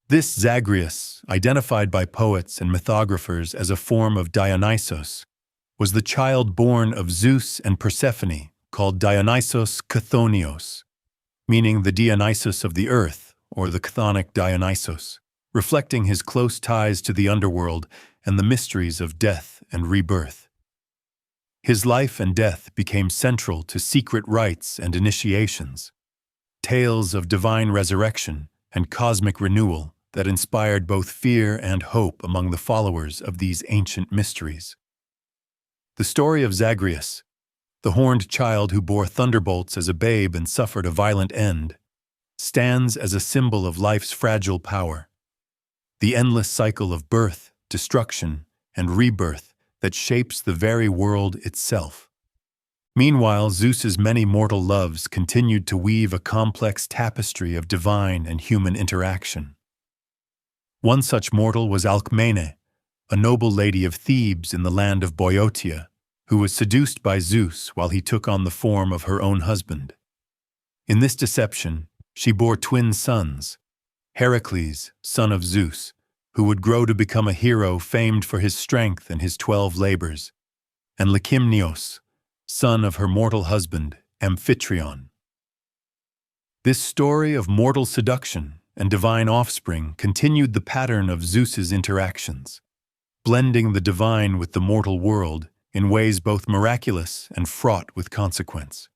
This Zagreus, identified by poets and mythographers as a form of Dionysos, was the child born of Zeus and Persephone, called Dionysos Chthonios, meaning the Dionysos of the earth, or the chthonic Dionysos, reflecting his close ties to the underworld and the mysteries of death and rebirth. His life and death became central to secret rites and initiations, tales of divine resurrection and cosmic renewal that inspired both fear and hope among the followers of these ancient mysteries. The story of Zagreus, the horned child who bore thunderbolts as a babe and suffered a violent end, stands as a symbol of life's fragile power, the endless cycle of birth, destruction, and rebirth that shapes the very world itself. Meanwhile, Zeus's many mortal loves continued to weave a complex tapestry of divine and human interaction. One such mortal was Alcmene, a noble lady of Thebes in the land of Boeotia, who was seduced by Zeus while he took on the form of her own husband. In this deception, she bore twin sons, Heracles, son of Zeus, who would grow to become a hero famed for his strength and his 12 labors, and Lycymnios, son of her mortal husband, Amphitryon. This story of mortal seduction and divine offspring continued the pattern of Zeus's interactions, blending the divine with the mortal world in ways both miraculous and fraught with consequence.